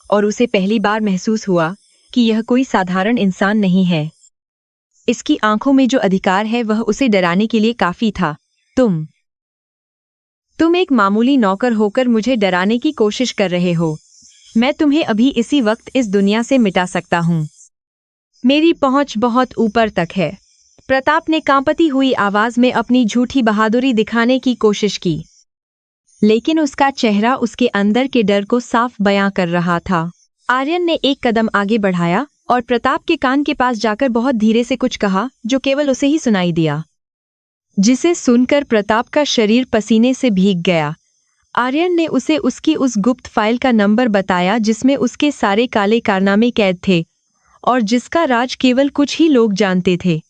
और उसे पहली बार महसूस हुआ कि यह कोई साधारण इंसान नहीं है। इसकी आंखों में जो अधिकार है वह उसे डराने के लिए काफी था। तुम एक मामूली नौकर होकर मुझे डराने की कोशिश कर रहे हो। मैं तुम्हें अभी इसी वक्त इस दुनिया से मिटा सकता हूँ। मेरी पहुंच बहुत ऊपर तक है। प्रताप ने कांपती हुई आवाज में अपनी झूठी बहादुरी दिखाने की कोशिश की, लेकिन उसका चेहरा उसके अंदर के डर को साफ बयां कर रहा था। आर्यन ने एक कदम आगे बढ़ाया और प्रताप के कान के पास जाकर बहुत धीरे से कुछ कहा जो केवल उसे ही सुनाई दिया, जिसे सुनकर प्रताप का शरीर पसीने से भीग गया। आर्यन ने उसे उसकी उस गुप्त फाइल का नंबर बताया जिसमें उसके सारे काले कारनामे कैद थे और जिसका राज केवल कुछ ही लोग जानते थे।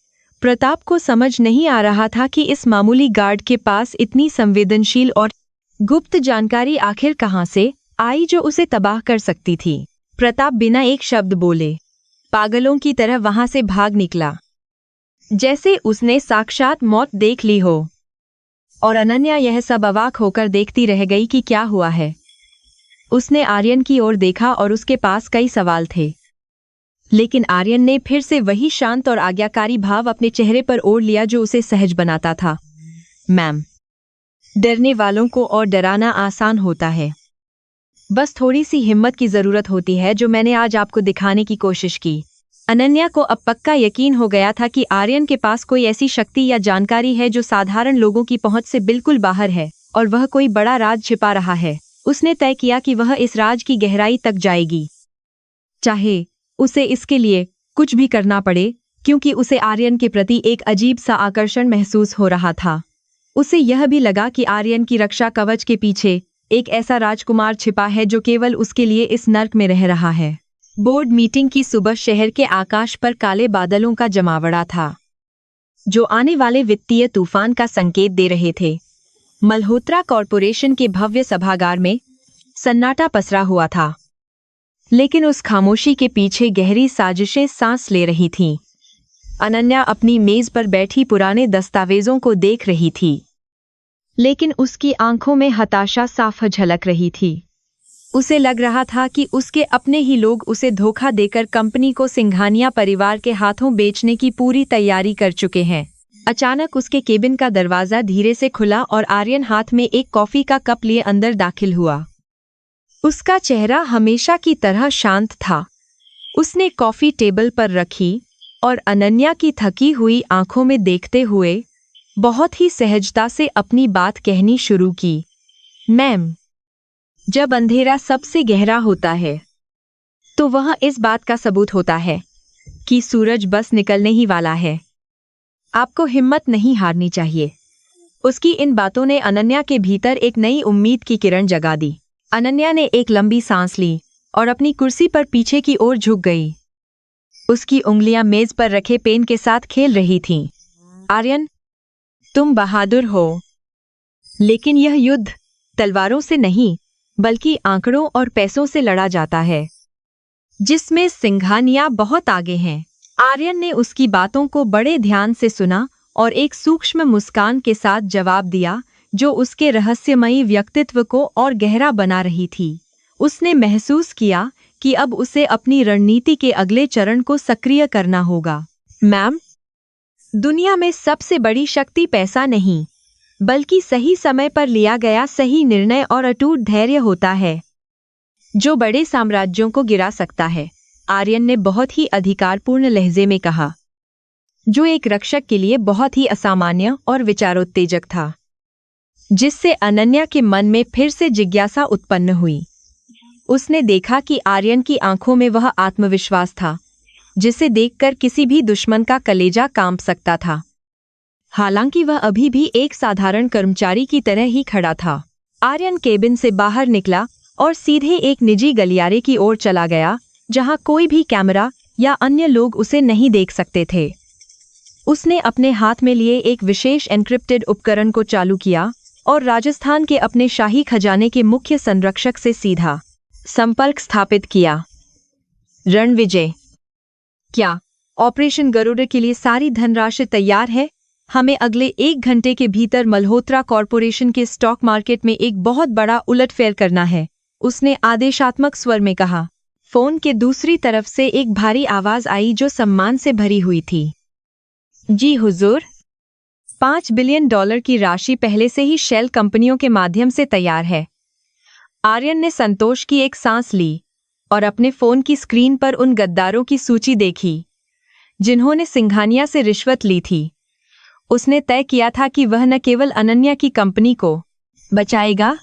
प्रताप को समझ नहीं आ रहा था कि इस मामूली गार्ड के पास इतनी संवेदनशील और गुप्त जानकारी आखिर कहां से आई जो उसे तबाह कर सकती थी। प्रताप बिना एक शब्द बोले पागलों की तरह वहां से भाग निकला, जैसे उसने साक्षात मौत देख ली हो। और अनन्या यह सब अवाक होकर देखती रह गई कि क्या हुआ है। उसने आर्यन की ओर देखा और उसके पास कई सवाल थे, लेकिन आर्यन ने फिर से वही शांत और आज्ञाकारी भाव अपने चेहरे पर ओढ़ लिया जो उसे सहज बनाता था। मैम, डरने वालों को और डराना आसान होता है। बस थोड़ी सी हिम्मत की जरूरत होती है, जो मैंने आज आपको दिखाने की कोशिश की। अनन्या को अब पक्का यकीन हो गया था कि आर्यन के पास कोई ऐसी शक्ति या जानकारी है जो साधारण लोगों की पहुंच से बिल्कुल बाहर है और वह कोई बड़ा राज छिपा रहा है। उसने तय किया कि वह इस राज की गहराई तक जाएगी, चाहे उसे इसके लिए कुछ भी करना पड़े, क्योंकि उसे आर्यन के प्रति एक अजीब सा आकर्षण महसूस हो रहा था। उसे यह भी लगा कि आर्यन की रक्षा कवच के पीछे एक ऐसा राजकुमार छिपा है जो केवल उसके लिए इस नर्क में रह रहा है। बोर्ड मीटिंग की सुबह शहर के आकाश पर काले बादलों का जमावड़ा था, जो आने वाले वित्तीय तूफान का संकेत दे रहे थे। मल्होत्रा कॉरपोरेशन के भव्य सभागार में सन्नाटा पसरा हुआ था, लेकिन उस खामोशी के पीछे गहरी साजिशें सांस ले रही थीं। अनन्या अपनी मेज पर बैठी पुराने दस्तावेजों को देख रही थी, लेकिन उसकी आंखों में हताशा साफ झलक रही थी। उसे लग रहा था कि उसके अपने ही लोग उसे धोखा देकर कंपनी को सिंघानिया परिवार के हाथों बेचने की पूरी तैयारी कर चुके हैं। अचानक उसके केबिन का दरवाजा धीरे से खुला और आर्यन हाथ में एक कॉफी का कप लिए अंदर दाखिल हुआ। उसका चेहरा हमेशा की तरह शांत था। उसने कॉफी टेबल पर रखी और अनन्या की थकी हुई आंखों में देखते हुए बहुत ही सहजता से अपनी बात कहनी शुरू की। मैम, जब अंधेरा सबसे गहरा होता है तो वह इस बात का सबूत होता है कि सूरज बस निकलने ही वाला है। आपको हिम्मत नहीं हारनी चाहिए। उसकी इन बातों ने अनन्या के भीतर एक नई उम्मीद की किरण जगा दी। अनन्या ने एक लंबी सांस ली और अपनी कुर्सी पर पीछे की ओर झुक गई। उसकी उंगलियां मेज पर रखे पेन के साथ खेल रही थीं। आर्यन, तुम बहादुर हो, लेकिन यह युद्ध तलवारों से नहीं बल्कि आंकड़ों और पैसों से लड़ा जाता है, जिसमें सिंघानिया बहुत आगे हैं। आर्यन ने उसकी बातों को बड़े ध्यान से सुना और एक सूक्ष्म मुस्कान के साथ जवाब दिया जो उसके रहस्यमयी व्यक्तित्व को और गहरा बना रही थी। उसने महसूस किया कि अब उसे अपनी रणनीति के अगले चरण को सक्रिय करना होगा। मैम, दुनिया में सबसे बड़ी शक्ति पैसा नहीं बल्कि सही समय पर लिया गया सही निर्णय और अटूट धैर्य होता है, जो बड़े साम्राज्यों को गिरा सकता है। आर्यन ने बहुत ही अधिकारपूर्ण लहजे में कहा, जो एक रक्षक के लिए बहुत ही असामान्य और विचारोत्तेजक था, जिससे अनन्या के मन में फिर से जिज्ञासा उत्पन्न हुई। उसने देखा कि आर्यन की आंखों में वह आत्मविश्वास था जिसे देखकर किसी भी दुश्मन का कलेजा कांप सकता था। हालांकि वह अभी भी एक साधारण कर्मचारी की तरह ही खड़ा था। आर्यन केबिन से बाहर निकला और सीधे एक निजी गलियारे की ओर चला गया, जहां कोई भी कैमरा या अन्य लोग उसे नहीं देख सकते थे। उसने अपने हाथ में लिए एक विशेष एन्क्रिप्टेड उपकरण को चालू किया और राजस्थान के अपने शाही खजाने के मुख्य संरक्षक से सीधा संपर्क स्थापित किया। रणविजय, क्या ऑपरेशन गरुड़ के लिए सारी धनराशि तैयार है? हमें अगले 1 घंटे के भीतर मल्होत्रा कॉरपोरेशन के स्टॉक मार्केट में एक बहुत बड़ा उलटफेर करना है, उसने आदेशात्मक स्वर में कहा। फोन के दूसरी तरफ से एक भारी आवाज आई जो सम्मान से भरी हुई थी। जी हुजूर, $5 बिलियन की राशि पहले से ही शेल कंपनियों के माध्यम से तैयार है। आर्यन ने संतोष की एक सांस ली और अपने फोन की स्क्रीन पर उन गद्दारों की सूची देखी जिन्होंने सिंघानिया से रिश्वत ली थी। उसने तय किया था कि वह न केवल अनन्या की कंपनी को बचाएगा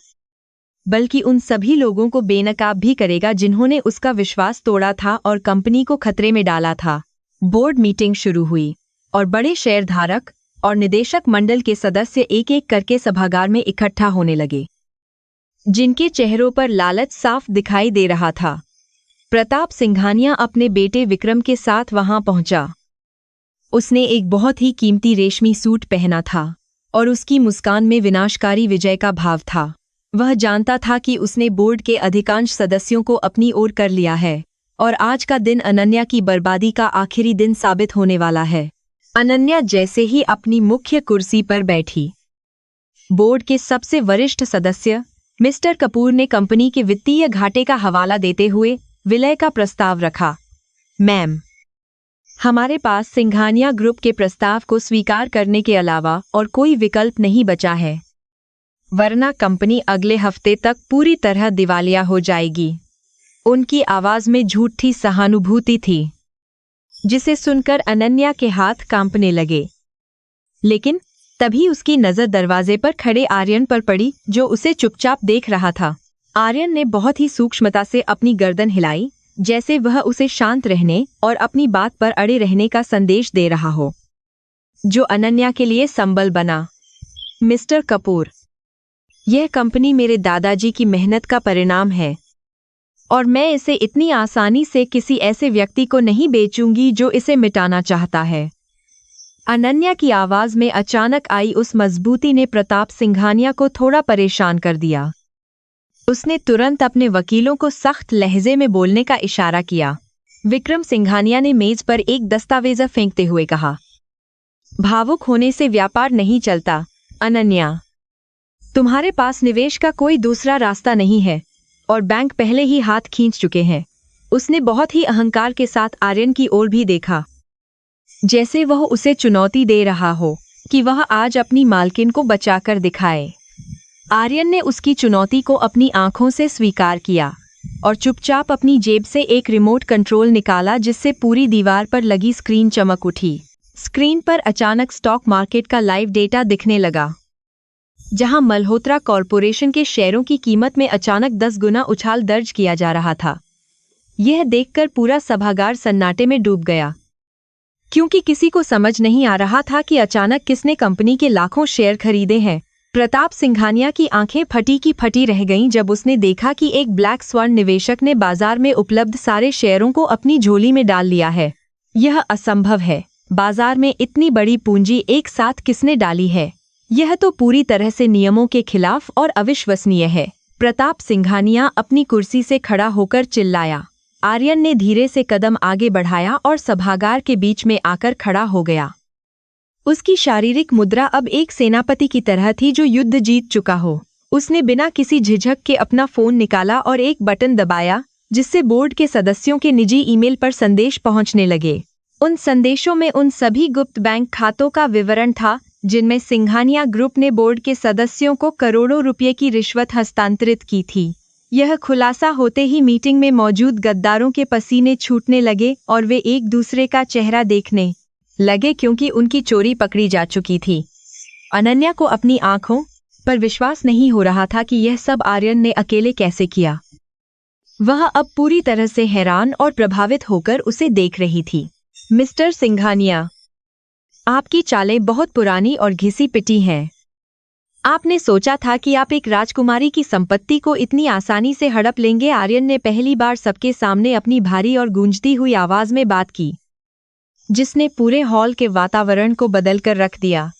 बल्कि उन सभी लोगों को बेनकाब भी करेगा जिन्होंने उसका विश्वास तोड़ा था और कंपनी को खतरे में डाला था। बोर्ड मीटिंग शुरू हुई और बड़े शेयरधारक और निदेशक मंडल के सदस्य एक एक करके सभागार में इकट्ठा होने लगे, जिनके चेहरों पर लालच साफ दिखाई दे रहा था। प्रताप सिंघानिया अपने बेटे विक्रम के साथ वहां पहुंचा। उसने एक बहुत ही कीमती रेशमी सूट पहना था और उसकी मुस्कान में विनाशकारी विजय का भाव था। वह जानता था कि उसने बोर्ड के अधिकांश सदस्यों को अपनी ओर कर लिया है और आज का दिन अनन्या की बर्बादी का आखिरी दिन साबित होने वाला है। अनन्या जैसे ही अपनी मुख्य कुर्सी पर बैठी, बोर्ड के सबसे वरिष्ठ सदस्य मिस्टर कपूर ने कंपनी के वित्तीय घाटे का हवाला देते हुए विलय का प्रस्ताव रखा। मैम, हमारे पास सिंघानिया ग्रुप के प्रस्ताव को स्वीकार करने के अलावा और कोई विकल्प नहीं बचा है, वरना कंपनी अगले हफ्ते तक पूरी तरह दिवालिया हो जाएगी। उनकी आवाज में झूठी सहानुभूति थी, जिसे सुनकर अनन्या के हाथ कांपने लगे। लेकिन तभी उसकी नजर दरवाजे पर खड़े आर्यन पर पड़ी, जो उसे चुपचाप देख रहा था। आर्यन ने बहुत ही सूक्ष्मता से अपनी गर्दन हिलाई, जैसे वह उसे शांत रहने और अपनी बात पर अड़े रहने का संदेश दे रहा हो, जो अनन्या के लिए संबल बना। मिस्टर कपूर, यह कंपनी मेरे दादाजी की मेहनत का परिणाम है और मैं इसे इतनी आसानी से किसी ऐसे व्यक्ति को नहीं बेचूंगी जो इसे मिटाना चाहता है। अनन्या की आवाज में अचानक आई उस मजबूती ने प्रताप सिंघानिया को थोड़ा परेशान कर दिया। उसने तुरंत अपने वकीलों को सख्त लहजे में बोलने का इशारा किया। विक्रम सिंघानिया ने मेज पर एक दस्तावेज फेंकते हुए कहा, भावुक होने से व्यापार नहीं चलता। अनन्या, तुम्हारे पास निवेश का कोई दूसरा रास्ता नहीं है और बैंक पहले ही हाथ खींच चुके हैं। उसने बहुत ही अहंकार के साथ आर्यन की ओर भी देखा, जैसे वह उसे चुनौती दे रहा हो कि वह आज अपनी मालकिन को बचाकर दिखाए। आर्यन ने उसकी चुनौती को अपनी आंखों से स्वीकार किया और चुपचाप अपनी जेब से एक रिमोट कंट्रोल निकाला, जिससे पूरी दीवार पर लगी स्क्रीन चमक उठी। स्क्रीन पर अचानक स्टॉक मार्केट का लाइव डेटा दिखने लगा, जहां मल्होत्रा कॉरपोरेशन के शेयरों की कीमत में अचानक 10 गुना उछाल दर्ज किया जा रहा था। यह देखकर पूरा सभागार सन्नाटे में डूब गया, क्योंकि किसी को समझ नहीं आ रहा था कि अचानक किसने कंपनी के लाखों शेयर खरीदे हैं। प्रताप सिंघानिया की आंखें फटी की फटी रह गईं जब उसने देखा कि एक ब्लैक स्वर्ण निवेशक ने बाजार में उपलब्ध सारे शेयरों को अपनी झोली में डाल लिया है। यह असंभव है। बाजार में इतनी बड़ी पूंजी एक साथ किसने डाली है? यह तो पूरी तरह से नियमों के खिलाफ और अविश्वसनीय है। प्रताप सिंघानिया अपनी कुर्सी से खड़ा होकर चिल्लाया। आर्यन ने धीरे से कदम आगे बढ़ाया और सभागार के बीच में आकर खड़ा हो गया। उसकी शारीरिक मुद्रा अब एक सेनापति की तरह थी जो युद्ध जीत चुका हो। उसने बिना किसी झिझक के अपना फोन निकाला और एक बटन दबाया, जिससे बोर्ड के सदस्यों के निजी ईमेल पर संदेश पहुंचने लगे। उन संदेशों में उन सभी गुप्त बैंक खातों का विवरण था जिनमें सिंघानिया ग्रुप ने बोर्ड के सदस्यों को करोड़ों रुपये की रिश्वत हस्तांतरित की थी। यह खुलासा होते ही मीटिंग में मौजूद गद्दारों के पसीने छूटने लगे और वे एक दूसरे का चेहरा देखने लगे, क्योंकि उनकी चोरी पकड़ी जा चुकी थी। अनन्या को अपनी आंखों पर विश्वास नहीं हो रहा था कि यह सब आर्यन ने अकेले कैसे किया। वह अब पूरी तरह से हैरान और प्रभावित होकर उसे देख रही थी। मिस्टर सिंघानिया, आपकी चालें बहुत पुरानी और घिसी पिटी हैं। आपने सोचा था कि आप एक राजकुमारी की संपत्ति को इतनी आसानी से हड़प लेंगे? आर्यन ने पहली बार सबके सामने अपनी भारी और गूंजती हुई आवाज में बात की, जिसने पूरे हॉल के वातावरण को बदलकर रख दिया।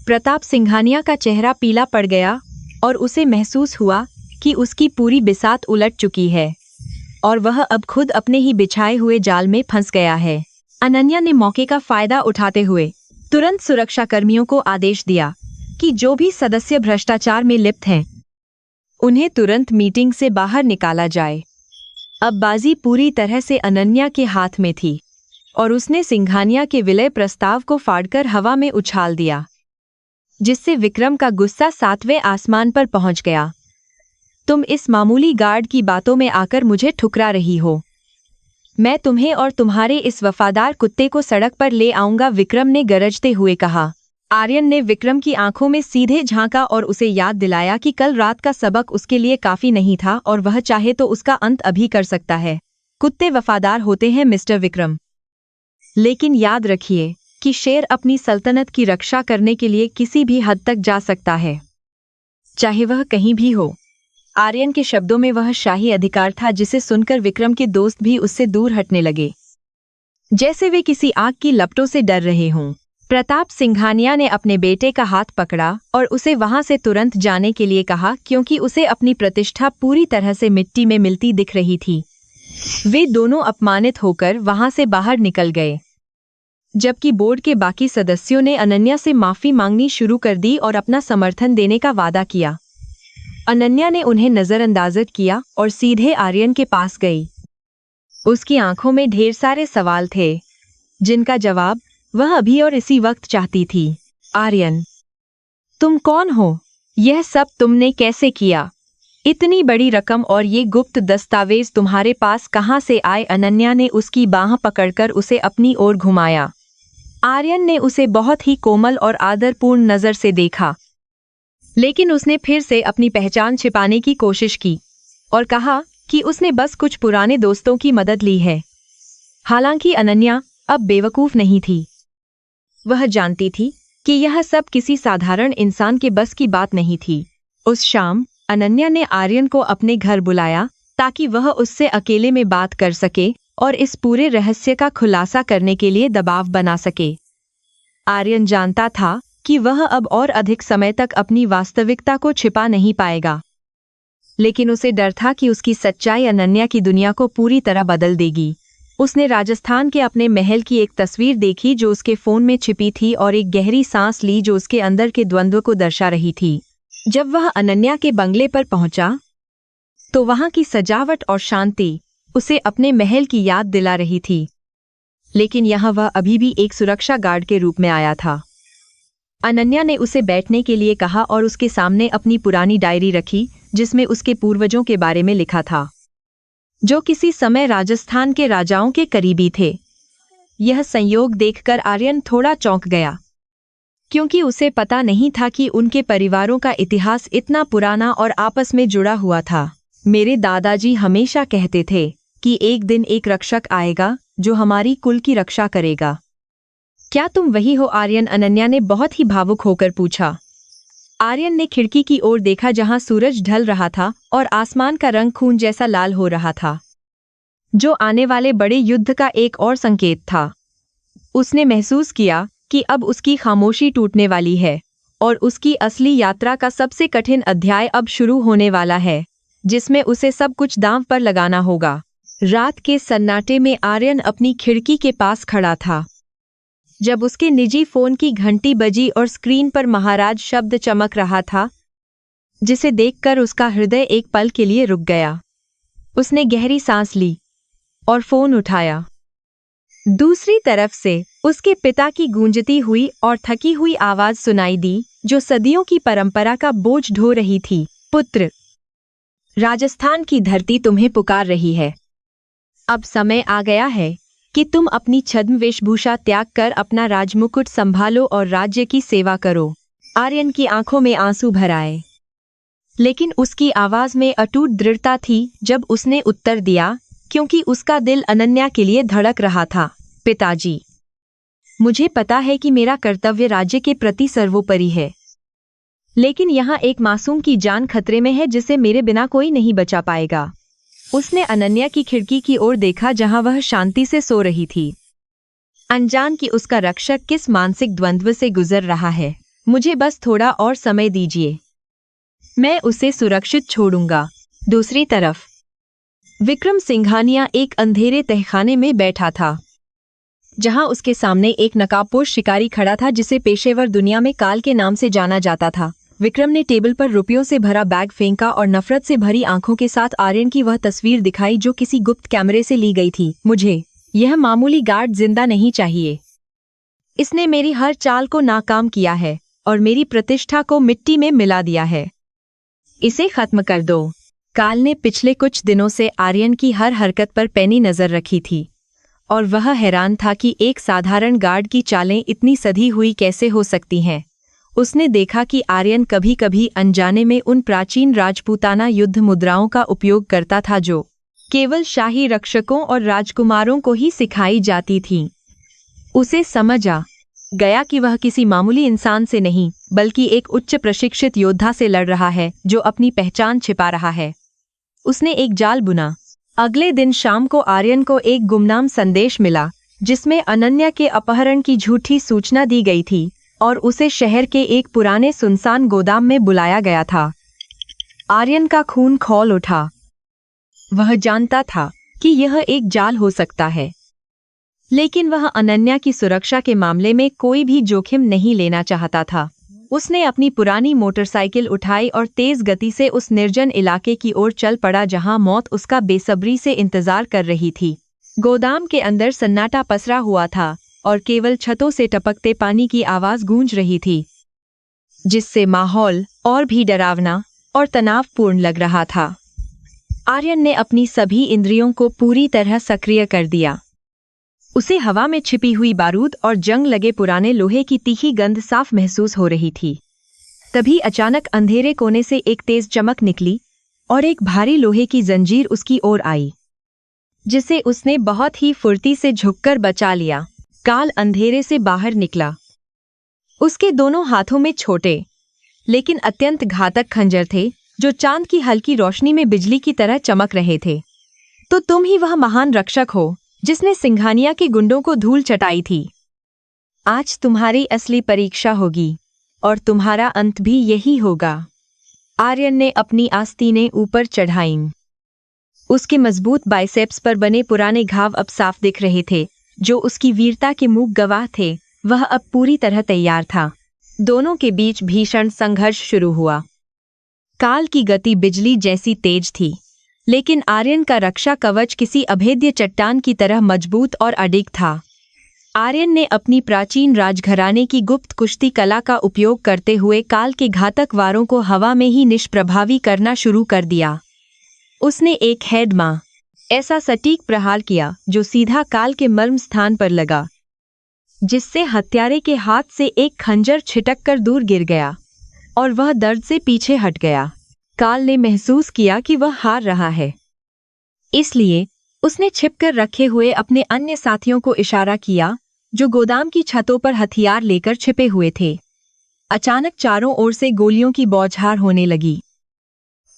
प्रताप सिंघानिया का चेहरा पीला पड़ गया और उसे महसूस हुआ कि उसकी पूरी बिसात उलट चुकी है और वह अब खुद अपने ही बिछाए हुए जाल में फंस गया है। अनन्या ने मौके का फायदा उठाते हुए तुरंत सुरक्षा कर्मियों को आदेश दिया कि जो भी सदस्य भ्रष्टाचार में लिप्त हैं, उन्हें तुरंत मीटिंग से बाहर निकाला जाए। अब बाजी पूरी तरह से अनन्या के हाथ में थी और उसने सिंघानिया के विलय प्रस्ताव को फाड़कर हवा में उछाल दिया, जिससे विक्रम का गुस्सा 7वें आसमान पर पहुंच गया। तुम इस मामूली गार्ड की बातों में आकर मुझे ठुकरा रही हो। मैं तुम्हें और तुम्हारे इस वफादार कुत्ते को सड़क पर ले आऊंगा, विक्रम ने गरजते हुए कहा। आर्यन ने विक्रम की आंखों में सीधे झांका और उसे याद दिलाया कि कल रात का सबक उसके लिए काफी नहीं था और वह चाहे तो उसका अंत अभी कर सकता है। कुत्ते वफादार होते हैं मिस्टर विक्रम, लेकिन याद रखिए कि शेर अपनी सल्तनत की रक्षा करने के लिए किसी भी हद तक जा सकता है, चाहे वह कहीं भी हो। आर्यन के शब्दों में वह शाही अधिकार था जिसे सुनकर विक्रम के दोस्त भी उससे दूर हटने लगे, जैसे वे किसी आग की लपटों से डर रहे हों। प्रताप सिंघानिया ने अपने बेटे का हाथ पकड़ा और उसे वहां से तुरंत जाने के लिए कहा, क्योंकि उसे अपनी प्रतिष्ठा पूरी तरह से मिट्टी में मिलती दिख रही थी। वे दोनों अपमानित होकर वहां से बाहर निकल गए, जबकि बोर्ड के बाकी सदस्यों ने अनन्या से माफी मांगनी शुरू कर दी और अपना समर्थन देने का वादा किया। अनन्या ने उन्हें नजरअंदाज किया और सीधे आर्यन के पास गई। उसकी आंखों में ढेर सारे सवाल थे, जिनका जवाब वह अभी और इसी वक्त चाहती थी। आर्यन, तुम कौन हो? यह सब तुमने कैसे किया? इतनी बड़ी रकम और ये गुप्त दस्तावेज तुम्हारे पास कहां से आए? अनन्या ने उसकी बाह पकड़कर उसे अपनी ओर घुमाया। आर्यन ने उसे बहुत ही कोमल और आदरपूर्ण नजर से देखा, लेकिन उसने फिर से अपनी पहचान छिपाने की कोशिश की और कहा कि उसने बस कुछ पुराने दोस्तों की मदद ली है। हालांकि अनन्या अब बेवकूफ नहीं थी। वह जानती थी कि यह सब किसी साधारण इंसान के बस की बात नहीं थी। उस शाम अनन्या ने आर्यन को अपने घर बुलाया ताकि वह उससे अकेले में बात कर सके और इस पूरे रहस्य का खुलासा करने के लिए दबाव बना सके। आर्यन जानता था कि वह अब और अधिक समय तक अपनी वास्तविकता को छिपा नहीं पाएगा, लेकिन उसे डर था कि उसकी सच्चाई अनन्या की दुनिया को पूरी तरह बदल देगी। उसने राजस्थान के अपने महल की एक तस्वीर देखी जो उसके फोन में छिपी थी और एक गहरी सांस ली जो उसके अंदर के द्वंद्व को दर्शा रही थी। जब वह अनन्या के बंगले पर पहुंचा, तो वहां की सजावट और शांति उसे अपने महल की याद दिला रही थी। लेकिन यहाँ वह अभी भी एक सुरक्षा गार्ड के रूप में आया था। अनन्या ने उसे बैठने के लिए कहा और उसके सामने अपनी पुरानी डायरी रखी जिसमें उसके पूर्वजों के बारे में लिखा था, जो किसी समय राजस्थान के राजाओं के करीबी थे। यह संयोग देखकर आर्यन थोड़ा चौंक गया, क्योंकि उसे पता नहीं था कि उनके परिवारों का इतिहास इतना पुराना और आपस में जुड़ा हुआ था। मेरे दादाजी हमेशा कहते थे कि एक दिन एक रक्षक आएगा जो हमारी कुल की रक्षा करेगा। क्या तुम वही हो आर्यन? अनन्या ने बहुत ही भावुक होकर पूछा। आर्यन ने खिड़की की ओर देखा जहां सूरज ढल रहा था और आसमान का रंग खून जैसा लाल हो रहा था, जो आने वाले बड़े युद्ध का एक और संकेत था। उसने महसूस किया कि अब उसकी खामोशी टूटने वाली है और उसकी असली यात्रा का सबसे कठिन अध्याय अब शुरू होने वाला है, जिसमें उसे सब कुछ दांव पर लगाना होगा। रात के सन्नाटे में आर्यन अपनी खिड़की के पास खड़ा था जब उसके निजी फोन की घंटी बजी और स्क्रीन पर महाराज शब्द चमक रहा था, जिसे देखकर उसका हृदय एक पल के लिए रुक गया। उसने गहरी सांस ली और फोन उठाया। दूसरी तरफ से उसके पिता की गूंजती हुई और थकी हुई आवाज सुनाई दी, जो सदियों की परंपरा का बोझ ढो रही थी। पुत्र, राजस्थान की धरती तुम्हें पुकार रही है। अब समय आ गया है कि तुम अपनी छद्म वेशभूषा त्याग कर अपना राजमुकुट संभालो और राज्य की सेवा करो। आर्यन की आंखों में आंसू भर आए, लेकिन उसकी आवाज में अटूट दृढ़ता थी जब उसने उत्तर दिया, क्योंकि उसका दिल अनन्या के लिए धड़क रहा था। पिताजी, मुझे पता है कि मेरा कर्तव्य राज्य के प्रति सर्वोपरि है, लेकिन यहाँ एक मासूम की जान खतरे में है जिसे मेरे बिना कोई नहीं बचा पाएगा। उसने अनन्या की खिड़की की ओर देखा जहां वह शांति से सो रही थी, अनजान कि उसका रक्षक किस मानसिक द्वंद्व से गुजर रहा है। मुझे बस थोड़ा और समय दीजिए, मैं उसे सुरक्षित छोड़ूंगा। दूसरी तरफ विक्रम सिंघानिया एक अंधेरे तहखाने में बैठा था, जहां उसके सामने एक नकाबपोश शिकारी खड़ा था जिसे पेशेवर दुनिया में काल के नाम से जाना जाता था। विक्रम ने टेबल पर रुपयों से भरा बैग फेंका और नफरत से भरी आंखों के साथ आर्यन की वह तस्वीर दिखाई जो किसी गुप्त कैमरे से ली गई थी। मुझे यह मामूली गार्ड जिंदा नहीं चाहिए। इसने मेरी हर चाल को नाकाम किया है और मेरी प्रतिष्ठा को मिट्टी में मिला दिया है। इसे खत्म कर दो। काल ने पिछले कुछ दिनों से आर्यन की हर हरकत पर पैनी नजर रखी थी और वह हैरान था कि एक साधारण गार्ड की चालें इतनी सधी हुई कैसे हो सकती हैं। उसने देखा कि आर्यन कभी कभी अनजाने में उन प्राचीन राजपूताना युद्ध मुद्राओं का उपयोग करता था जो केवल शाही रक्षकों और राजकुमारों को ही सिखाई जाती थीं। उसे समझ आ गया कि वह किसी मामूली इंसान से नहीं, बल्कि एक उच्च प्रशिक्षित योद्धा से लड़ रहा है जो अपनी पहचान छिपा रहा है। उसने एक जाल बुना। अगले दिन शाम को आर्यन को एक गुमनाम संदेश मिला जिसमें अनन्या के अपहरण की झूठी सूचना दी गई थी और उसे शहर के एक पुराने सुनसान गोदाम में बुलाया गया था। आर्यन का खून खौल उठा। वह जानता था कि यह एक जाल हो सकता है, लेकिन वह अनन्या की सुरक्षा के मामले में कोई भी जोखिम नहीं लेना चाहता था। उसने अपनी पुरानी मोटरसाइकिल उठाई और तेज गति से उस निर्जन इलाके की ओर चल पड़ा जहां मौत उसका बेसब्री से इंतजार कर रही थी। गोदाम के अंदर सन्नाटा पसरा हुआ था और केवल छतों से टपकते पानी की आवाज गूंज रही थी, जिससे माहौल और भी डरावना और तनावपूर्ण लग रहा था। आर्यन ने अपनी सभी इंद्रियों को पूरी तरह सक्रिय कर दिया। उसे हवा में छिपी हुई बारूद और जंग लगे पुराने लोहे की तीखी गंध साफ महसूस हो रही थी। तभी अचानक अंधेरे कोने से एक तेज चमक निकली और एक भारी लोहे की जंजीर उसकी ओर आई, जिसे उसने बहुत ही फुर्ती से झुककर बचा लिया। काल अंधेरे से बाहर निकला। उसके दोनों हाथों में छोटे लेकिन अत्यंत घातक खंजर थे जो चांद की हल्की रोशनी में बिजली की तरह चमक रहे थे। तो तुम ही वह महान रक्षक हो जिसने सिंघानिया के गुंडों को धूल चटाई थी। आज तुम्हारी असली परीक्षा होगी और तुम्हारा अंत भी यही होगा। आर्यन ने अपनी आस्तीनें ऊपर चढ़ाईं। उसके मजबूत बाइसेप्स पर बने पुराने घाव अब साफ दिख रहे थे, जो उसकी वीरता के मूक गवाह थे। वह अब पूरी तरह तैयार था। दोनों के बीच भीषण संघर्ष शुरू हुआ। काल की गति बिजली जैसी तेज थी लेकिन आर्यन का रक्षा कवच किसी अभेद्य चट्टान की तरह मजबूत और अडिग था। आर्यन ने अपनी प्राचीन राजघराने की गुप्त कुश्ती कला का उपयोग करते हुए काल के घातक वारों को हवा में ही निष्प्रभावी करना शुरू कर दिया। उसने एक हेडमा ऐसा सटीक प्रहार किया जो सीधा काल के मर्म स्थान पर लगा, जिससे हत्यारे के हाथ से एक खंजर छिटक कर दूर गिर गया और वह दर्द से पीछे हट गया। काल ने महसूस किया कि वह हार रहा है, इसलिए उसने छिपकर रखे हुए अपने अन्य साथियों को इशारा किया जो गोदाम की छतों पर हथियार लेकर छिपे हुए थे। अचानक चारों ओर से गोलियों की बौछार होने लगी।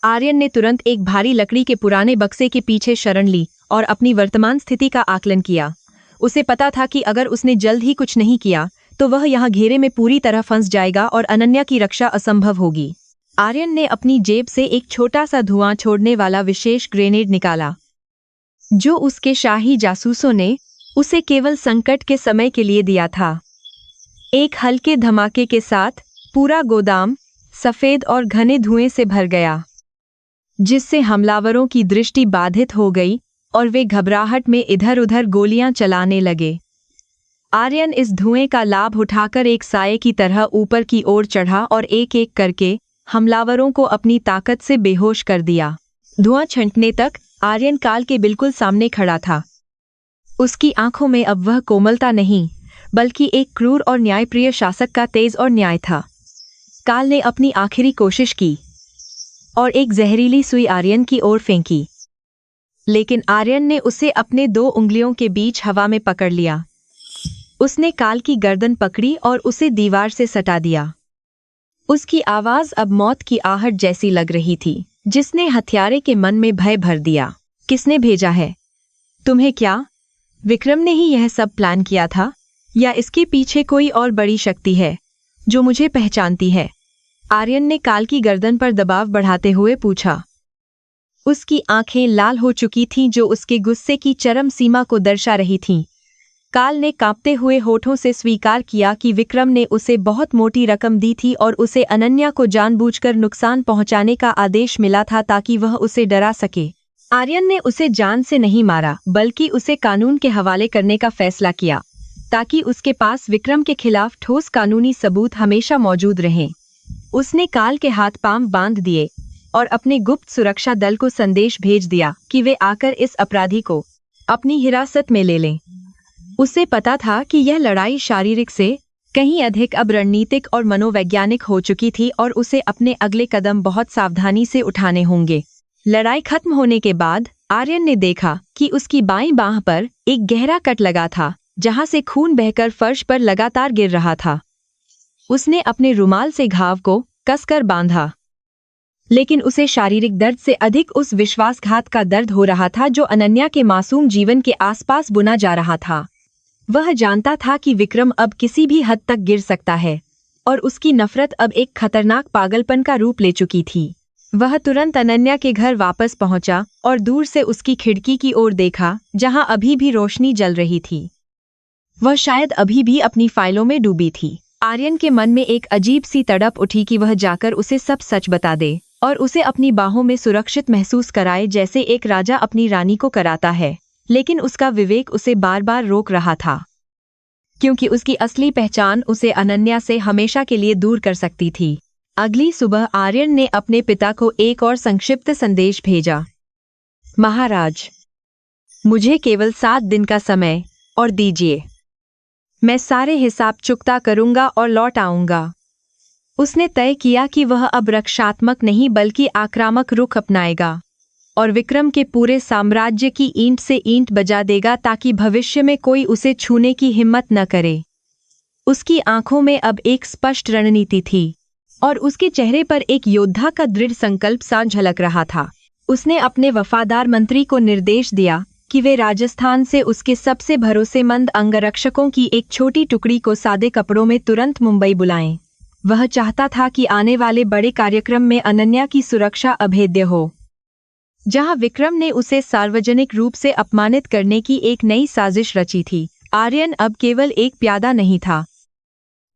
आर्यन ने तुरंत एक भारी लकड़ी के पुराने बक्से के पीछे शरण ली और अपनी वर्तमान स्थिति का आकलन किया। उसे पता था कि अगर उसने जल्द ही कुछ नहीं किया तो वह यहाँ घेरे में पूरी तरह फंस जाएगा और अनन्या की रक्षा असंभव होगी। आर्यन ने अपनी जेब से एक छोटा सा धुआं छोड़ने वाला विशेष ग्रेनेड निकाला, जो उसके शाही जासूसों ने उसे केवल संकट के समय के लिए दिया था। एक हल्के धमाके के साथ पूरा गोदाम सफेद और घने धुएं से भर गया, जिससे हमलावरों की दृष्टि बाधित हो गई और वे घबराहट में इधर-उधर गोलियां चलाने लगे। आर्यन इस धुएं का लाभ उठाकर एक साये की तरह ऊपर की ओर चढ़ा और एक-एक करके हमलावरों को अपनी ताकत से बेहोश कर दिया। धुआं छंटने तक आर्यन काल के बिल्कुल सामने खड़ा था। उसकी आंखों में अब वह कोमलता नहीं, बल्कि एक क्रूर और न्यायप्रिय शासक का तेज और न्याय था। काल ने अपनी आखिरी कोशिश की और एक जहरीली सुई आर्यन की ओर फेंकी, लेकिन आर्यन ने उसे अपने 2 उंगलियों के बीच हवा में पकड़ लिया। उसने काल की गर्दन पकड़ी और उसे दीवार से सटा दिया। उसकी आवाज अब मौत की आहट जैसी लग रही थी, जिसने हत्यारे के मन में भय भर दिया। किसने भेजा है तुम्हें? क्या विक्रम ने ही यह सब प्लान किया था, या इसके पीछे कोई और बड़ी शक्ति है जो मुझे पहचानती है? आर्यन ने काल की गर्दन पर दबाव बढ़ाते हुए पूछा। उसकी आंखें लाल हो चुकी थीं, जो उसके गुस्से की चरम सीमा को दर्शा रही थीं। काल ने कांपते हुए होठों से स्वीकार किया कि विक्रम ने उसे बहुत मोटी रकम दी थी और उसे अनन्या को जानबूझकर नुकसान पहुंचाने का आदेश मिला था ताकि वह उसे डरा सके। आर्यन ने उसे जान से नहीं मारा, बल्कि उसे कानून के हवाले करने का फैसला किया, ताकि उसके पास विक्रम के खिलाफ ठोस कानूनी सबूत हमेशा मौजूद रहें। उसने काल के हाथ पांव बांध दिए और अपने गुप्त सुरक्षा दल को संदेश भेज दिया कि वे आकर इस अपराधी को अपनी हिरासत में ले लें। उसे पता था कि यह लड़ाई शारीरिक से कहीं अधिक अब रणनीतिक और मनोवैज्ञानिक हो चुकी थी और उसे अपने अगले कदम बहुत सावधानी से उठाने होंगे। लड़ाई खत्म होने के बाद आर्यन ने देखा कि उसकी बाईं बांह पर एक गहरा कट लगा था, जहां से खून बहकर फर्श पर लगातार गिर रहा था। उसने अपने रुमाल से घाव को कसकर बांधा, लेकिन उसे शारीरिक दर्द से अधिक उस विश्वासघात का दर्द हो रहा था जो अनन्या के मासूम जीवन के आसपास बुना जा रहा था। वह जानता था कि विक्रम अब किसी भी हद तक गिर सकता है और उसकी नफरत अब एक खतरनाक पागलपन का रूप ले चुकी थी। वह तुरंत अनन्या के घर वापस पहुंचा और दूर से उसकी खिड़की की ओर देखा, जहां अभी भी रोशनी जल रही थी। वह शायद अभी भी अपनी फाइलों में डूबी थी। आर्यन के मन में एक अजीब सी तड़प उठी कि वह जाकर उसे सब सच बता दे और उसे अपनी बाहों में सुरक्षित महसूस कराए, जैसे एक राजा अपनी रानी को कराता है। लेकिन उसका विवेक उसे बार बार रोक रहा था, क्योंकि उसकी असली पहचान उसे अनन्या से हमेशा के लिए दूर कर सकती थी। अगली सुबह आर्यन ने अपने पिता को एक और संक्षिप्त संदेश भेजा। महाराज, मुझे केवल 7 दिन का समय और दीजिए। मैं सारे हिसाब चुकता करूंगा और लौट आऊंगा। उसने तय किया कि वह अब रक्षात्मक नहीं बल्कि आक्रामक रुख अपनाएगा और विक्रम के पूरे साम्राज्य की ईंट से ईंट बजा देगा ताकि भविष्य में कोई उसे छूने की हिम्मत न करे। उसकी आंखों में अब एक स्पष्ट रणनीति थी और उसके चेहरे पर एक योद्धा का दृढ़ संकल्प सा झलक रहा था। उसने अपने वफादार मंत्री को निर्देश दिया कि वे राजस्थान से उसके सबसे भरोसेमंद अंगरक्षकों की एक छोटी टुकड़ी को सादे कपड़ों में तुरंत मुंबई बुलाएं। वह चाहता था कि आने वाले बड़े कार्यक्रम में अनन्या की सुरक्षा अभेद्य हो। जहां विक्रम ने उसे सार्वजनिक रूप से अपमानित करने की एक नई साजिश रची थी, आर्यन अब केवल एक प्यादा नहीं था,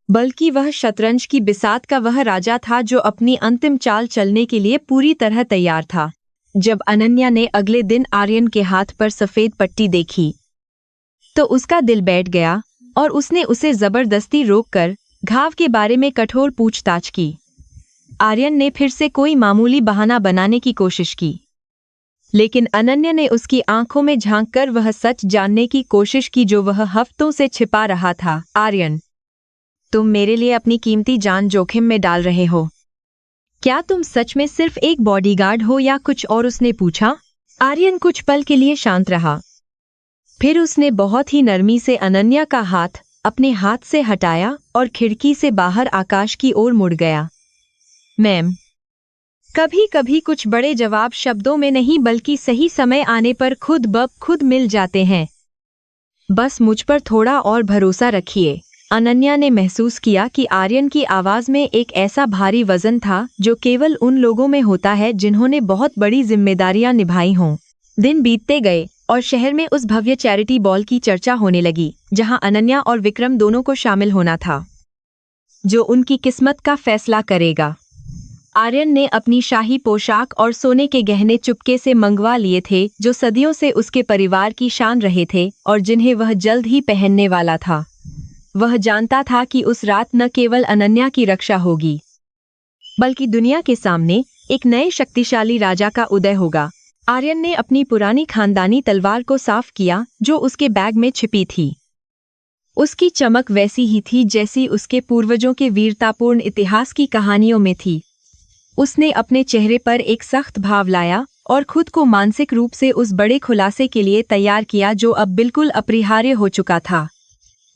बल्कि वह शतरंज की बिसात का वह राजा था जो अपनी अंतिम चाल चलने के लिए पूरी तरह तैयार था। जब अनन्या ने अगले दिन आर्यन के हाथ पर सफेद पट्टी देखी तो उसका दिल बैठ गया और उसने उसे जबरदस्ती रोककर घाव के बारे में कठोर पूछताछ की। आर्यन ने फिर से कोई मामूली बहाना बनाने की कोशिश की, लेकिन अनन्या ने उसकी आंखों में झांककर वह सच जानने की कोशिश की जो वह हफ्तों से छिपा रहा था। आर्यन, तुम मेरे लिए अपनी कीमती जान जोखिम में डाल रहे हो। क्या तुम सच में सिर्फ एक बॉडीगार्ड हो या कुछ और? उसने पूछा। आर्यन कुछ पल के लिए शांत रहा, फिर उसने बहुत ही नरमी से अनन्या का हाथ अपने हाथ से हटाया और खिड़की से बाहर आकाश की ओर मुड़ गया। मैम, कभी कभी कुछ बड़े जवाब शब्दों में नहीं बल्कि सही समय आने पर खुद ब खुद मिल जाते हैं। बस मुझ पर थोड़ा और भरोसा रखिए। अनन्या ने महसूस किया कि आर्यन की आवाज में एक ऐसा भारी वजन था जो केवल उन लोगों में होता है जिन्होंने बहुत बड़ी जिम्मेदारियां निभाई हों। दिन बीतते गए और शहर में उस भव्य चैरिटी बॉल की चर्चा होने लगी जहां अनन्या और विक्रम दोनों को शामिल होना था, जो उनकी किस्मत का फैसला करेगा। आर्यन ने अपनी शाही पोशाक और सोने के गहने चुपके से मंगवा लिए थे जो सदियों से उसके परिवार की शान रहे थे और जिन्हें वह जल्द ही पहनने वाला था। वह जानता था कि उस रात न केवल अनन्या की रक्षा होगी बल्कि दुनिया के सामने एक नए शक्तिशाली राजा का उदय होगा। आर्यन ने अपनी पुरानी खानदानी तलवार को साफ किया जो उसके बैग में छिपी थी। उसकी चमक वैसी ही थी जैसी उसके पूर्वजों के वीरतापूर्ण इतिहास की कहानियों में थी। उसने अपने चेहरे पर एक सख्त भाव लाया और खुद को मानसिक रूप से उस बड़े खुलासे के लिए तैयार किया जो अब बिल्कुल अपरिहार्य हो चुका था।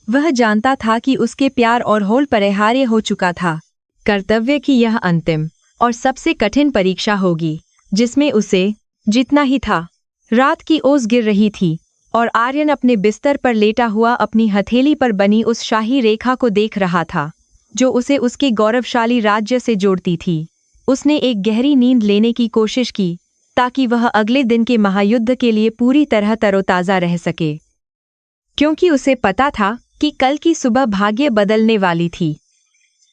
वह जानता था कि उसके प्यार और होल परिहार्य हो चुका था। कर्तव्य की यह अंतिम और सबसे कठिन परीक्षा होगी जिसमें उसे जीतना ही था। रात की ओस गिर रही थी और आर्यन अपने बिस्तर पर लेटा हुआ अपनी हथेली पर बनी उस शाही रेखा को देख रहा था जो उसे उसके गौरवशाली राज्य से जोड़ती थी। उसने एक गहरी नींद लेने की कोशिश की ताकि वह अगले दिन के महायुद्ध के लिए पूरी तरह तरोताजा रह सके, क्योंकि उसे पता था कि कल की सुबह भाग्य बदलने वाली थी।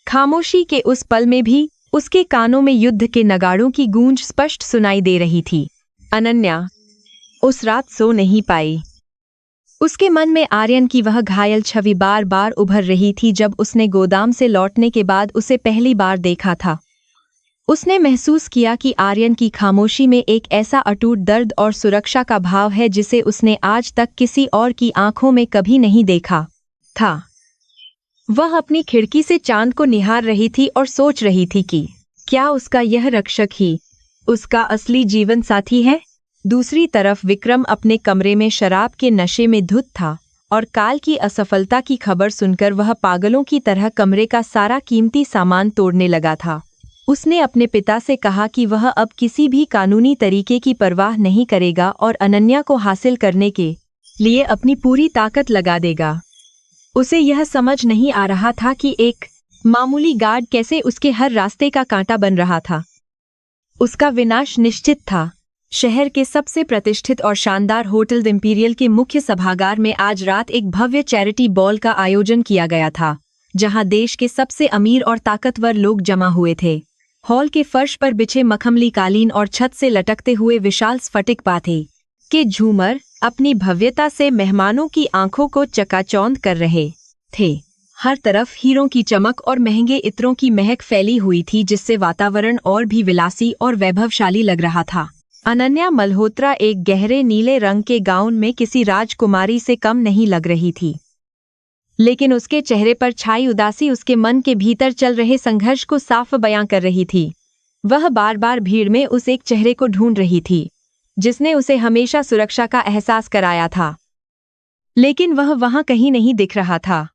खामोशी के उस पल में भी उसके कानों में युद्ध के नगाड़ों की गूंज स्पष्ट सुनाई दे रही थी। अनन्या उस रात सो नहीं पाई। उसके मन में आर्यन की वह घायल छवि बार बार उभर रही थी जब उसने गोदाम से लौटने के बाद उसे पहली बार देखा था। उसने महसूस किया कि आर्यन की खामोशी में एक ऐसा अटूट दर्द और सुरक्षा का भाव है जिसे उसने आज तक किसी और की आंखों में कभी नहीं देखा था। वह अपनी खिड़की से चांद को निहार रही थी और सोच रही थी कि क्या उसका यह रक्षक ही उसका असली जीवन साथी है। दूसरी तरफ विक्रम अपने कमरे में शराब के नशे में धुत था और काल की असफलता की खबर सुनकर वह पागलों की तरह कमरे का सारा कीमती सामान तोड़ने लगा था। उसने अपने पिता से कहा कि वह अब किसी भी कानूनी तरीके की परवाह नहीं करेगा और अनन्या को हासिल करने के लिए अपनी पूरी ताकत लगा देगा। उसे यह समझ नहीं आ रहा था कि एक मामूली गार्ड कैसे उसके हर रास्ते का कांटा बन रहा था। उसका विनाश निश्चित था। शहर के सबसे प्रतिष्ठित और शानदार होटल द इंपीरियल के मुख्य सभागार में आज रात एक भव्य चैरिटी बॉल का आयोजन किया गया था, जहां देश के सबसे अमीर और ताकतवर लोग जमा हुए थे। हॉल के फर्श पर बिछे मखमली कालीन और छत से लटकते हुए विशाल स्फटिक पाथे के झूमर अपनी भव्यता से मेहमानों की आंखों को चकाचौंध कर रहे थे। हर तरफ हीरों की चमक और महंगे इत्रों की महक फैली हुई थी जिससे वातावरण और भी विलासी और वैभवशाली लग रहा था। अनन्या मल्होत्रा एक गहरे नीले रंग के गाउन में किसी राजकुमारी से कम नहीं लग रही थी, लेकिन उसके चेहरे पर छाई उदासी उसके मन के भीतर चल रहे संघर्ष को साफ बयां कर रही थी। वह बार बार भीड़ में उस एक चेहरे को ढूंढ रही थी जिसने उसे हमेशा सुरक्षा का एहसास कराया था, लेकिन वह वहां कहीं नहीं दिख रहा था।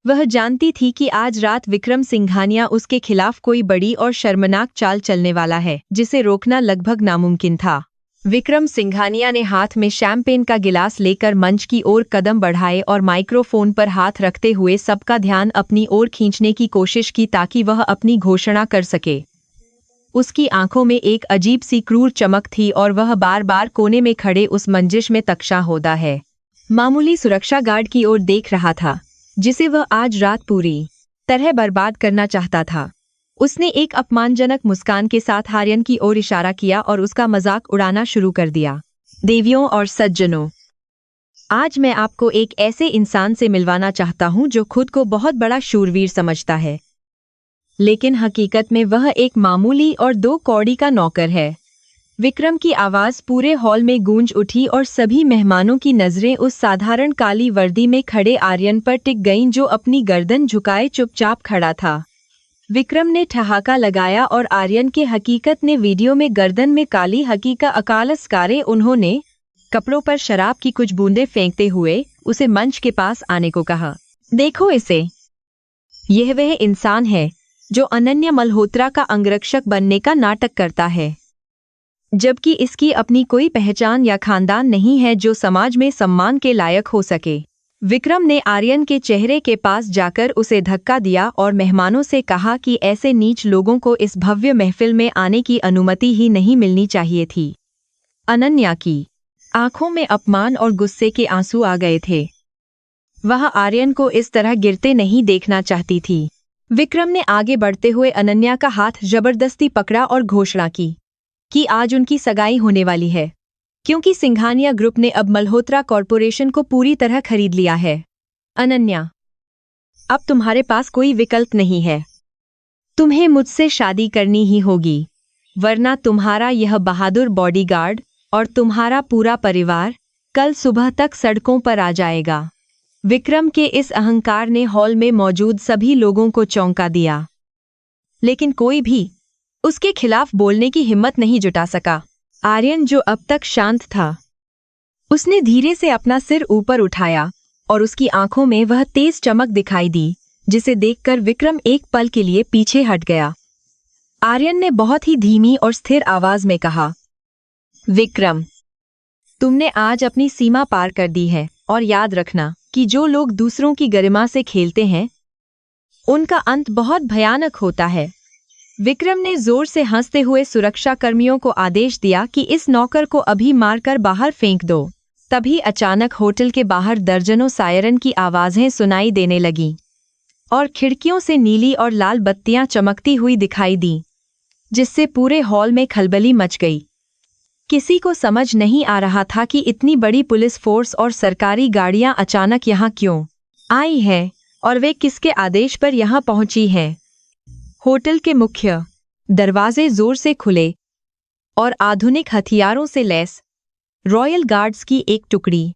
वह जानती थी कि आज रात विक्रम सिंघानिया उसके खिलाफ कोई बड़ी और शर्मनाक चाल चलने वाला है जिसे रोकना लगभग नामुमकिन था। विक्रम सिंघानिया ने हाथ में शैंपेन का गिलास लेकर मंच की ओर कदम बढ़ाए और माइक्रोफोन पर हाथ रखते हुए सबका ध्यान अपनी ओर खींचने की कोशिश की ताकि वह अपनी घोषणा कर सके। उसकी आंखों में एक अजीब सी क्रूर चमक थी और वह बार बार कोने में खड़े उस मंजिश में तख्शा होदा है मामूली सुरक्षा गार्ड की ओर देख रहा था जिसे वह आज रात पूरी तरह बर्बाद करना चाहता था। उसने एक अपमानजनक मुस्कान के साथ आर्यन की ओर इशारा किया और उसका मजाक उड़ाना शुरू कर दिया। देवियों और सज्जनों, आज मैं आपको एक ऐसे इंसान से मिलवाना चाहता हूं जो खुद को बहुत बड़ा शूरवीर समझता है, लेकिन हकीकत में वह एक मामूली और 2 कौड़ी का नौकर है। विक्रम की आवाज पूरे हॉल में गूंज उठी और सभी मेहमानों की नजरें उस साधारण काली वर्दी में खड़े आर्यन पर टिक गईं जो अपनी गर्दन झुकाए चुपचाप खड़ा था। विक्रम ने ठहाका लगाया और आर्यन के हकीकत ने वीडियो में गर्दन में काली हकीका अकालस्कारे उन्होंने कपड़ों पर शराब की कुछ बूंदें फेंकते हुए उसे मंच के पास आने को कहा। देखो इसे, यह वह इंसान है जो अनन्या मल्होत्रा का अंगरक्षक बनने का नाटक करता है, जबकि इसकी अपनी कोई पहचान या खानदान नहीं है जो समाज में सम्मान के लायक हो सके। विक्रम ने आर्यन के चेहरे के पास जाकर उसे धक्का दिया और मेहमानों से कहा कि ऐसे नीच लोगों को इस भव्य महफिल में आने की अनुमति ही नहीं मिलनी चाहिए थी। अनन्या की आंखों में अपमान और गुस्से के आंसू आ गए थे। वह आर्यन को इस तरह गिरते नहीं देखना चाहती थी। विक्रम ने आगे बढ़ते हुए अनन्या का हाथ जबरदस्ती पकड़ा और घोषणा की कि आज उनकी सगाई होने वाली है, क्योंकि सिंघानिया ग्रुप ने अब मल्होत्रा कॉरपोरेशन को पूरी तरह खरीद लिया है। अनन्या, अब तुम्हारे पास कोई विकल्प नहीं है। तुम्हें मुझसे शादी करनी ही होगी, वरना तुम्हारा यह बहादुर बॉडीगार्ड और तुम्हारा पूरा परिवार कल सुबह तक सड़कों पर आ जाएगा। विक्रम के इस अहंकार ने हॉल में मौजूद सभी लोगों को चौंका दिया, लेकिन कोई भी उसके खिलाफ बोलने की हिम्मत नहीं जुटा सका। आर्यन, जो अब तक शांत था, उसने धीरे से अपना सिर ऊपर उठाया और उसकी आंखों में वह तेज चमक दिखाई दी जिसे देखकर विक्रम एक पल के लिए पीछे हट गया। आर्यन ने बहुत ही धीमी और स्थिर आवाज में कहा, विक्रम, तुमने आज अपनी सीमा पार कर दी है और याद रखना कि जो लोग दूसरों की गरिमा से खेलते हैं उनका अंत बहुत भयानक होता है। विक्रम ने जोर से हंसते हुए सुरक्षा कर्मियों को आदेश दिया कि इस नौकर को अभी मारकर बाहर फेंक दो। तभी अचानक होटल के बाहर दर्जनों सायरन की आवाजें सुनाई देने लगीं और खिड़कियों से नीली और लाल बत्तियां चमकती हुई दिखाई दीं, जिससे पूरे हॉल में खलबली मच गई। किसी को समझ नहीं आ रहा था कि इतनी बड़ी पुलिस फोर्स और सरकारी गाड़ियां अचानक यहां क्यों आई हैं और वे किसके आदेश पर यहां पहुंची हैं। होटल के मुख्य दरवाजे जोर से खुले और आधुनिक हथियारों से लैस रॉयल गार्ड्स की एक टुकड़ी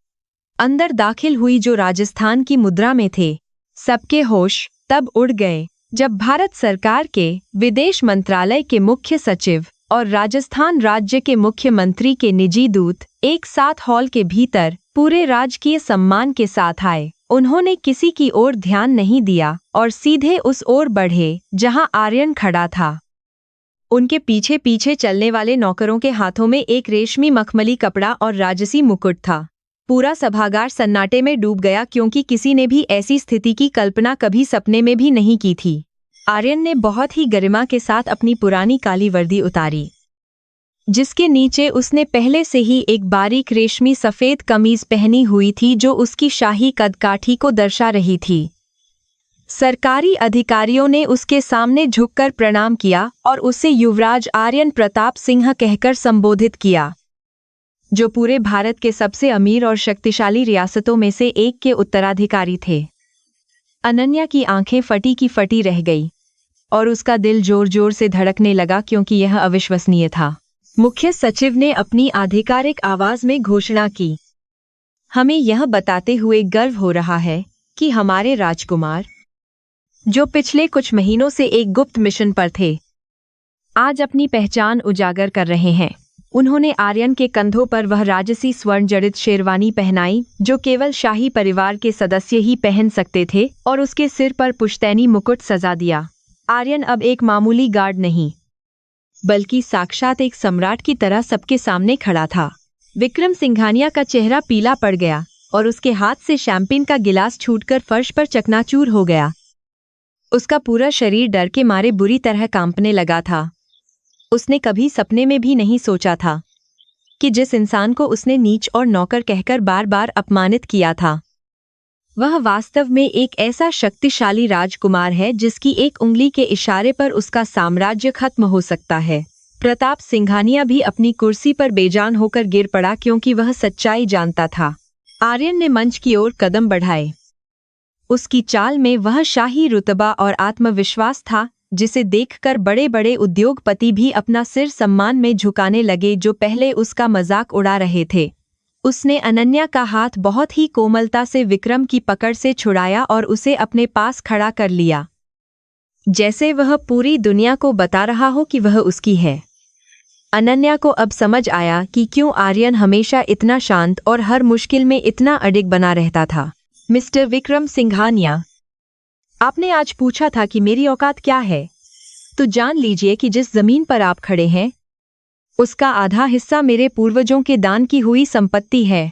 अंदर दाखिल हुई जो राजस्थान की मुद्रा में थे। सबके होश तब उड़ गए जब भारत सरकार के विदेश मंत्रालय के मुख्य सचिव और राजस्थान राज्य के मुख्यमंत्री के निजी दूत एक साथ हॉल के भीतर पूरे राजकीय सम्मान के साथ आए। उन्होंने किसी की ओर ध्यान नहीं दिया और सीधे उस ओर बढ़े जहां आर्यन खड़ा था। उनके पीछे पीछे चलने वाले नौकरों के हाथों में एक रेशमी मखमली कपड़ा और राजसी मुकुट था। पूरा सभागार सन्नाटे में डूब गया, क्योंकि किसी ने भी ऐसी स्थिति की कल्पना कभी सपने में भी नहीं की थी। आर्यन ने बहुत ही गरिमा के साथ अपनी पुरानी काली वर्दी उतारी, जिसके नीचे उसने पहले से ही एक बारीक रेशमी सफेद कमीज पहनी हुई थी जो उसकी शाही कदकाठी को दर्शा रही थी। सरकारी अधिकारियों ने उसके सामने झुककर प्रणाम किया और उसे युवराज आर्यन प्रताप सिंह कहकर संबोधित किया, जो पूरे भारत के सबसे अमीर और शक्तिशाली रियासतों में से एक के उत्तराधिकारी थे। अनन्या की आंखें फटी की फटी रह गई और उसका दिल जोर जोर से धड़कने लगा, क्योंकि यह अविश्वसनीय था। मुख्य सचिव ने अपनी आधिकारिक आवाज में घोषणा की, हमें यह बताते हुए गर्व हो रहा है कि हमारे राजकुमार, जो पिछले कुछ महीनों से एक गुप्त मिशन पर थे, आज अपनी पहचान उजागर कर रहे हैं। उन्होंने आर्यन के कंधों पर वह राजसी स्वर्ण जड़ित शेरवानी पहनाई जो केवल शाही परिवार के सदस्य ही पहन सकते थे और उसके सिर पर पुश्तैनी मुकुट सजा दिया। आर्यन अब एक मामूली गार्ड नहीं, बल्कि साक्षात एक सम्राट की तरह सबके सामने खड़ा था। विक्रम सिंघानिया का चेहरा पीला पड़ गया और उसके हाथ से शैंपेन का गिलास छूटकर फर्श पर चकनाचूर हो गया। उसका पूरा शरीर डर के मारे बुरी तरह कांपने लगा था। उसने कभी सपने में भी नहीं सोचा था कि जिस इंसान को उसने नीच और नौकर कहकर बार बार अपमानित किया था, वह वास्तव में एक ऐसा शक्तिशाली राजकुमार है जिसकी एक उंगली के इशारे पर उसका साम्राज्य खत्म हो सकता है। प्रताप सिंघानिया भी अपनी कुर्सी पर बेजान होकर गिर पड़ा क्योंकि वह सच्चाई जानता था। आर्यन ने मंच की ओर कदम बढ़ाए। उसकी चाल में वह शाही रुतबा और आत्मविश्वास था जिसे देखकर बड़े बड़े उद्योगपति भी अपना सिर सम्मान में झुकाने लगे जो पहले उसका मजाक उड़ा रहे थे। उसने अनन्या का हाथ बहुत ही कोमलता से विक्रम की पकड़ से छुड़ाया और उसे अपने पास खड़ा कर लिया, जैसे वह पूरी दुनिया को बता रहा हो कि वह उसकी है। अनन्या को अब समझ आया कि क्यों आर्यन हमेशा इतना शांत और हर मुश्किल में इतना अडिग बना रहता था। मिस्टर विक्रम सिंघानिया, आपने आज पूछा था कि मेरी औकात क्या है, तो जान लीजिए कि जिस जमीन पर आप खड़े हैं उसका आधा हिस्सा मेरे पूर्वजों के दान की हुई संपत्ति है।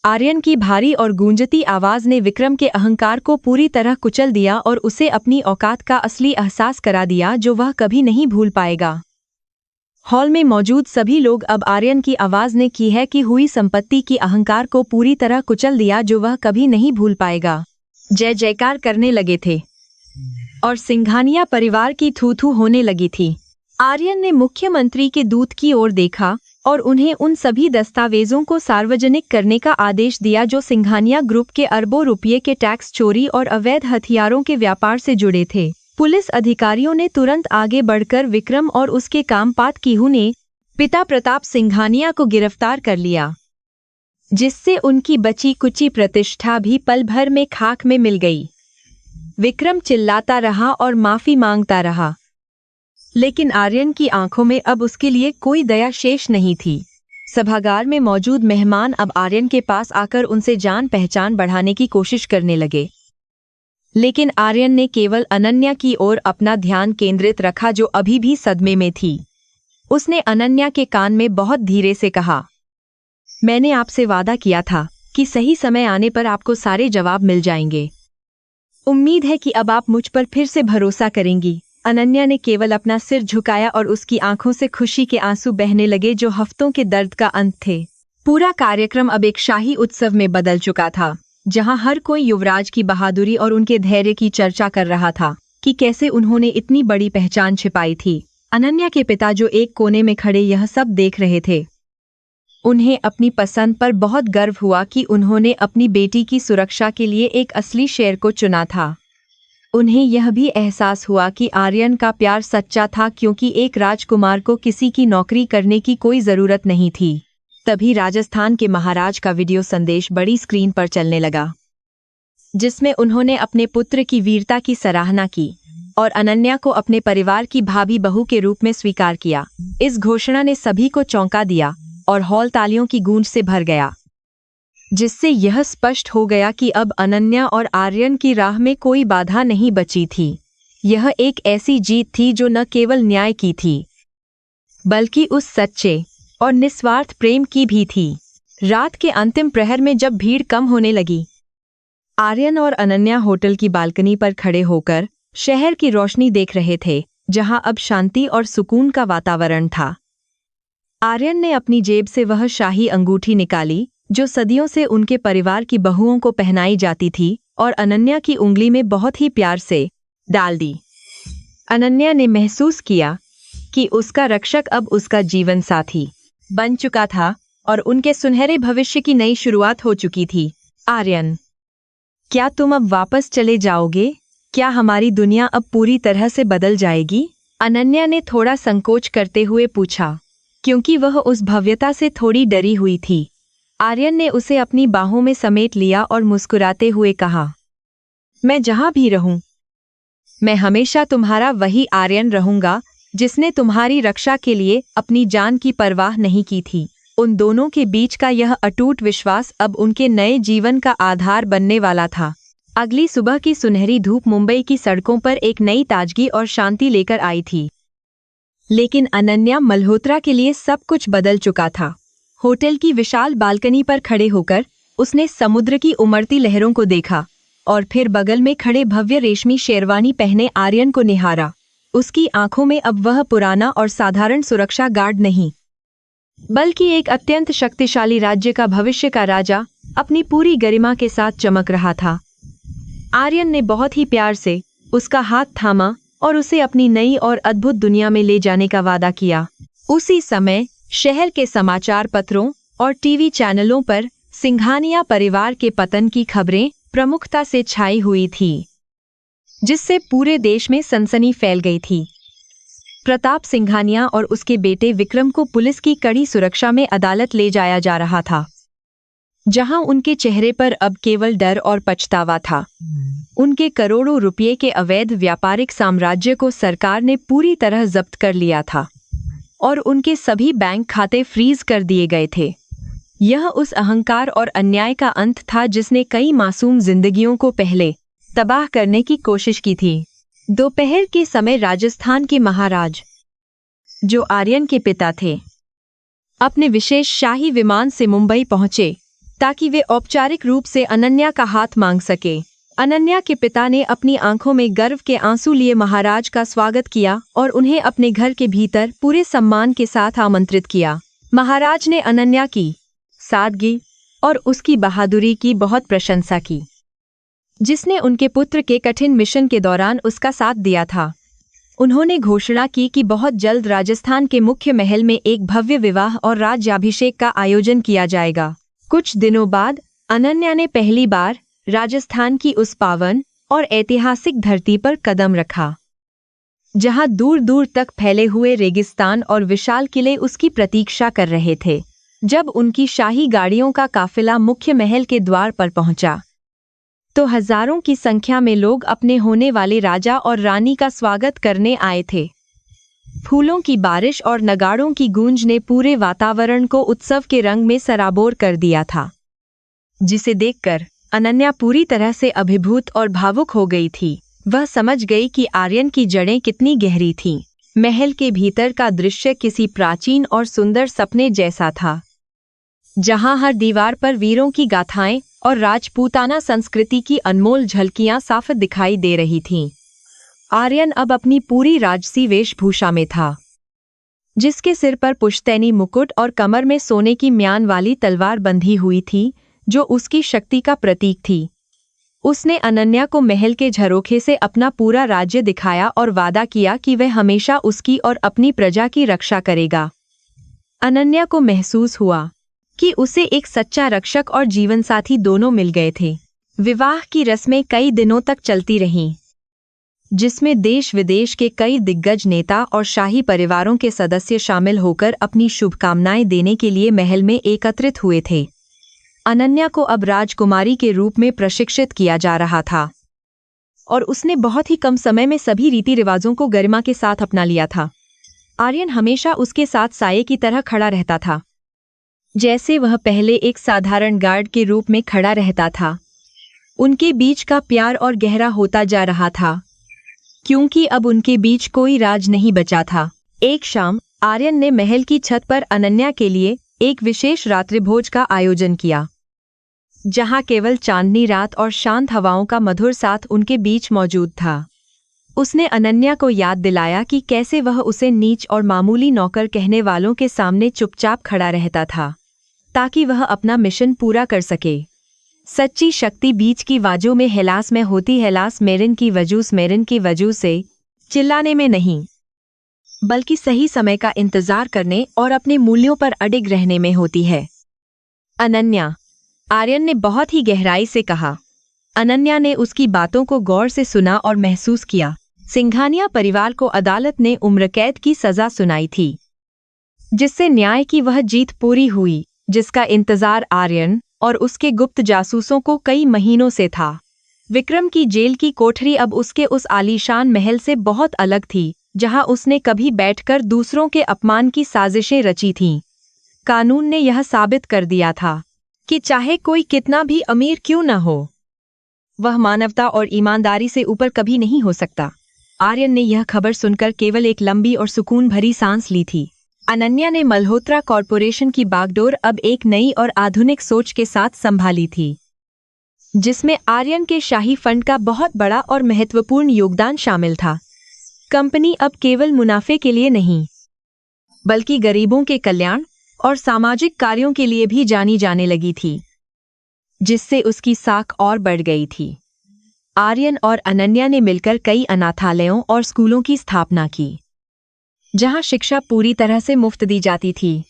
आर्यन की भारी और गूंजती आवाज ने विक्रम के अहंकार को पूरी तरह कुचल दिया और उसे अपनी औकात का असली एहसास करा दिया जो वह कभी नहीं भूल पाएगा। हॉल में मौजूद सभी लोग अब आर्यन की आवाज ने की है कि हुई संपत्ति की अहंकार को पूरी तरह कुचल दिया जो वह कभी नहीं भूल पाएगा, जय जयकार करने लगे थे और सिंघानिया परिवार की थू थू होने लगी थी। आर्यन ने मुख्यमंत्री के दूत की ओर देखा और उन्हें उन सभी दस्तावेजों को सार्वजनिक करने का आदेश दिया जो सिंघानिया ग्रुप के अरबों रुपये के टैक्स चोरी और अवैध हथियारों के व्यापार से जुड़े थे। पुलिस अधिकारियों ने तुरंत आगे बढ़कर विक्रम और उसके कामपात कीहू ने पिता प्रताप सिंघानिया को गिरफ्तार कर लिया, जिससे उनकी बची कुची प्रतिष्ठा भी पल भर में खाक में मिल गई। विक्रम चिल्लाता रहा और माफी मांगता रहा, लेकिन आर्यन की आंखों में अब उसके लिए कोई दया शेष नहीं थी। सभागार में मौजूद मेहमान अब आर्यन के पास आकर उनसे जान पहचान बढ़ाने की कोशिश करने लगे, लेकिन आर्यन ने केवल अनन्या की ओर अपना ध्यान केंद्रित रखा जो अभी भी सदमे में थी। उसने अनन्या के कान में बहुत धीरे से कहा, मैंने आपसे वादा किया था कि सही समय आने पर आपको सारे जवाब मिल जाएंगे। उम्मीद है कि अब आप मुझ पर फिर से भरोसा करेंगी। अनन्या ने केवल अपना सिर झुकाया और उसकी आंखों से खुशी के आंसू बहने लगे जो हफ्तों के दर्द का अंत थे। पूरा कार्यक्रम अब एक शाही उत्सव में बदल चुका था, जहां हर कोई युवराज की बहादुरी और उनके धैर्य की चर्चा कर रहा था कि कैसे उन्होंने इतनी बड़ी पहचान छिपाई थी। अनन्या के पिता जो एक कोने में खड़े यह सब देख रहे थे, उन्हें अपनी पसंद पर बहुत गर्व हुआ कि उन्होंने अपनी बेटी की सुरक्षा के लिए एक असली शेर को चुना था। उन्हें यह भी एहसास हुआ कि आर्यन का प्यार सच्चा था क्योंकि एक राजकुमार को किसी की नौकरी करने की कोई जरूरत नहीं थी। तभी राजस्थान के महाराज का वीडियो संदेश बड़ी स्क्रीन पर चलने लगा, जिसमें उन्होंने अपने पुत्र की वीरता की सराहना की और अनन्या को अपने परिवार की भाभी बहू के रूप में स्वीकार किया। इस घोषणा ने सभी को चौंका दिया और हॉल तालियों की गूंज से भर गया, जिससे यह स्पष्ट हो गया कि अब अनन्या और आर्यन की राह में कोई बाधा नहीं बची थी। यह एक ऐसी जीत थी जो न केवल न्याय की थी, बल्कि उस सच्चे और निस्वार्थ प्रेम की भी थी। रात के अंतिम प्रहर में जब भीड़ कम होने लगी, आर्यन और अनन्या होटल की बालकनी पर खड़े होकर शहर की रोशनी देख रहे थे, जहां अब शांति और सुकून का वातावरण था। आर्यन ने अपनी जेब से वह शाही अंगूठी निकाली जो सदियों से उनके परिवार की बहुओं को पहनाई जाती थी और अनन्या की उंगली में बहुत ही प्यार से डाल दी। अनन्या ने महसूस किया कि उसका रक्षक अब उसका जीवन साथी बन चुका था और उनके सुनहरे भविष्य की नई शुरुआत हो चुकी थी। आर्यन, क्या तुम अब वापस चले जाओगे? क्या हमारी दुनिया अब पूरी तरह से बदल जाएगी? अनन्या ने थोड़ा संकोच करते हुए पूछा, क्योंकि वह उस भव्यता से थोड़ी डरी हुई थी। आर्यन ने उसे अपनी बाहों में समेट लिया और मुस्कुराते हुए कहा, मैं जहां भी रहूं, मैं हमेशा तुम्हारा वही आर्यन रहूंगा जिसने तुम्हारी रक्षा के लिए अपनी जान की परवाह नहीं की थी। उन दोनों के बीच का यह अटूट विश्वास अब उनके नए जीवन का आधार बनने वाला था। अगली सुबह की सुनहरी धूप मुंबई की सड़कों पर एक नई ताजगी और शांति लेकर आई थी, लेकिन अनन्या मल्होत्रा के लिए सब कुछ बदल चुका था। होटल की विशाल बालकनी पर खड़े होकर उसने समुद्र की उमड़ती लहरों को देखा और फिर बगल में खड़े भव्य रेशमी शेरवानी पहने आर्यन को निहारा। उसकी आंखों में अब वह पुराना और साधारण सुरक्षा गार्ड नहीं, बल्कि एक अत्यंत शक्तिशाली राज्य का भविष्य का राजा अपनी पूरी गरिमा के साथ चमक रहा था। आर्यन ने बहुत ही प्यार से उसका हाथ थामा और उसे अपनी नई और अद्भुत दुनिया में ले जाने का वादा किया। उसी समय शहर के समाचार पत्रों और टीवी चैनलों पर सिंघानिया परिवार के पतन की खबरें प्रमुखता से छाई हुई थी, जिससे पूरे देश में सनसनी फैल गई थी। प्रताप सिंघानिया और उसके बेटे विक्रम को पुलिस की कड़ी सुरक्षा में अदालत ले जाया जा रहा था, जहां उनके चेहरे पर अब केवल डर और पछतावा था। उनके करोड़ों रुपये के अवैध व्यापारिक साम्राज्य को सरकार ने पूरी तरह जब्त कर लिया था और उनके सभी बैंक खाते फ्रीज कर दिए गए थे। यह उस अहंकार और अन्याय का अंत था जिसने कई मासूम जिंदगियों को पहले तबाह करने की कोशिश की थी। दोपहर के समय राजस्थान के महाराज, जो आर्यन के पिता थे, अपने विशेष शाही विमान से मुंबई पहुंचे ताकि वे औपचारिक रूप से अनन्या का हाथ मांग सके। अनन्या के पिता ने अपनी आंखों में गर्व के आंसू लिए महाराज का स्वागत किया और उन्हें अपने घर के भीतर पूरे सम्मान के साथ आमंत्रित किया। महाराज ने अनन्या की सादगी और उसकी बहादुरी की बहुत प्रशंसा की, जिसने उनके पुत्र के कठिन मिशन के दौरान उसका साथ दिया था। उन्होंने घोषणा की कि बहुत जल्द राजस्थान के मुख्य महल में एक भव्य विवाह और राज्याभिषेक का आयोजन किया जाएगा। कुछ दिनों बाद अनन्या ने पहली बार राजस्थान की उस पावन और ऐतिहासिक धरती पर कदम रखा, जहां दूर दूर तक फैले हुए रेगिस्तान और विशाल किले उसकी प्रतीक्षा कर रहे थे। जब उनकी शाही गाड़ियों का काफिला मुख्य महल के द्वार पर पहुंचा, तो हजारों की संख्या में लोग अपने होने वाले राजा और रानी का स्वागत करने आए थे। फूलों की बारिश और नगाड़ों की गूंज ने पूरे वातावरण को उत्सव के रंग में सराबोर कर दिया था, जिसे देखकर अनन्या पूरी तरह से अभिभूत और भावुक हो गई थी। वह समझ गई कि आर्यन की जड़ें कितनी गहरी थीं। महल के भीतर का दृश्य किसी प्राचीन और सुंदर सपने जैसा था, जहां हर दीवार पर वीरों की गाथाएं और राजपूताना संस्कृति की अनमोल झलकियां साफ दिखाई दे रही थीं। आर्यन अब अपनी पूरी राजसी वेशभूषा में था, जिसके सिर पर पुश्तैनी मुकुट और कमर में सोने की म्यान वाली तलवार बंधी हुई थी, जो उसकी शक्ति का प्रतीक थी। उसने अनन्या को महल के झरोखे से अपना पूरा राज्य दिखाया और वादा किया कि वह हमेशा उसकी और अपनी प्रजा की रक्षा करेगा। अनन्या को महसूस हुआ कि उसे एक सच्चा रक्षक और जीवनसाथी दोनों मिल गए थे। विवाह की रस्में कई दिनों तक चलती रहीं, जिसमें देश विदेश के कई दिग्गज नेता और शाही परिवारों के सदस्य शामिल होकर अपनी शुभकामनाएं देने के लिए महल में एकत्रित हुए थे। अनन्या को अब राजकुमारी के रूप में प्रशिक्षित किया जा रहा था और उसने बहुत ही कम समय में सभी रीति रिवाजों को गरिमा के साथ अपना लिया था। आर्यन हमेशा उसके साथ साये की तरह खड़ा रहता था, जैसे वह पहले एक साधारण गार्ड के रूप में खड़ा रहता था। उनके बीच का प्यार और गहरा होता जा रहा था, क्योंकि अब उनके बीच कोई राज नहीं बचा था। एक शाम आर्यन ने महल की छत पर अनन्या के लिए एक विशेष रात्रिभोज का आयोजन किया, जहां केवल चांदनी रात और शांत हवाओं का मधुर साथ उनके बीच मौजूद था। उसने अनन्या को याद दिलाया कि कैसे वह उसे नीच और मामूली नौकर कहने वालों के सामने चुपचाप खड़ा रहता था, ताकि वह अपना मिशन पूरा कर सके। सच्ची शक्ति बीच की वाजों में हिलास में होती है, लास मेरिन की वजह से चिल्लाने में नहीं, बल्कि सही समय का इंतजार करने और अपने मूल्यों पर अडिग रहने में होती है। अनन्या, आर्यन ने बहुत ही गहराई से कहा। अनन्या ने उसकी बातों को गौर से सुना और महसूस किया। सिंघानिया परिवार को अदालत ने उम्र कैद की सजा सुनाई थी, जिससे न्याय की वह जीत पूरी हुई जिसका इंतजार आर्यन और उसके गुप्त जासूसों को कई महीनों से था। विक्रम की जेल की कोठरी अब उसके उस आलीशान महल से बहुत अलग थी, जहां उसने कभी बैठकर दूसरों के अपमान की साजिशें रची थीं। कानून ने यह साबित कर दिया था कि चाहे कोई कितना भी अमीर क्यों न हो, वह मानवता और ईमानदारी से ऊपर कभी नहीं हो सकता। आर्यन ने यह खबर सुनकर केवल एक लंबी और सुकून भरी सांस ली थी। अनन्या ने मल्होत्रा कॉरपोरेशन की बागडोर अब एक नई और आधुनिक सोच के साथ संभाली थी, जिसमें आर्यन के शाही फंड का बहुत बड़ा और महत्वपूर्ण योगदान शामिल था। कंपनी अब केवल मुनाफे के लिए नहीं, बल्कि गरीबों के कल्याण और सामाजिक कार्यों के लिए भी जानी जाने लगी थी, जिससे उसकी साख और बढ़ गई थी। आर्यन और अनन्या ने मिलकर कई अनाथालयों और स्कूलों की स्थापना की, जहां शिक्षा पूरी तरह से मुफ्त दी जाती थी।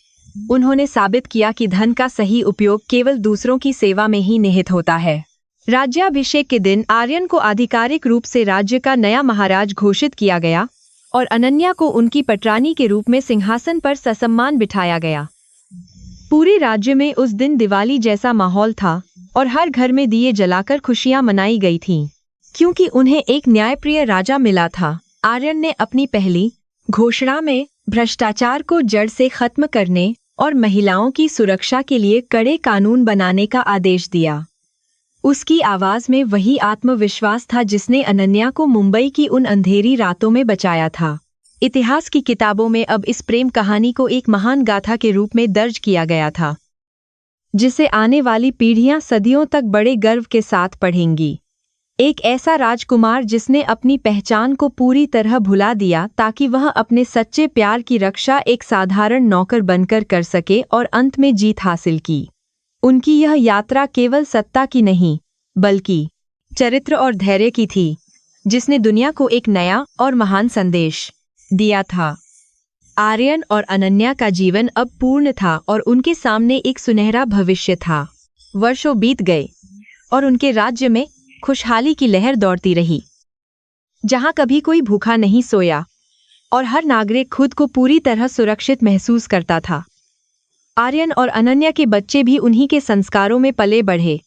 उन्होंने साबित किया कि धन का सही उपयोग केवल दूसरों की सेवा में ही निहित होता है। राज्याभिषेक के दिन आर्यन को आधिकारिक रूप से राज्य का नया महाराज घोषित किया गया और अनन्या को उनकी पटरानी के रूप में सिंहासन पर ससम्मान बिठाया गया। पूरे राज्य में उस दिन दिवाली जैसा माहौल था और हर घर में दिए जलाकर खुशियां मनाई गई थीं, क्योंकि उन्हें एक न्यायप्रिय राजा मिला था। आर्यन ने अपनी पहली घोषणा में भ्रष्टाचार को जड़ से खत्म करने और महिलाओं की सुरक्षा के लिए कड़े कानून बनाने का आदेश दिया। उसकी आवाज में वही आत्मविश्वास था जिसने अनन्या को मुंबई की उन अंधेरी रातों में बचाया था। इतिहास की किताबों में अब इस प्रेम कहानी को एक महान गाथा के रूप में दर्ज किया गया था, जिसे आने वाली पीढ़ियां सदियों तक बड़े गर्व के साथ पढ़ेंगी। एक ऐसा राजकुमार जिसने अपनी पहचान को पूरी तरह भुला दिया ताकि वह अपने सच्चे प्यार की रक्षा एक साधारण नौकर बनकर कर सके और अंत में जीत हासिल की। उनकी यह यात्रा केवल सत्ता की नहीं, बल्कि चरित्र और धैर्य की थी, जिसने दुनिया को एक नया और महान संदेश दिया था। आर्यन और अनन्या का जीवन अब पूर्ण था और उनके सामने एक सुनहरा भविष्य था। वर्षों बीत गए और उनके राज्य में खुशहाली की लहर दौड़ती रही, जहां कभी कोई भूखा नहीं सोया और हर नागरिक खुद को पूरी तरह सुरक्षित महसूस करता था। आर्यन और अनन्या के बच्चे भी उन्हीं के संस्कारों में पले बढ़े,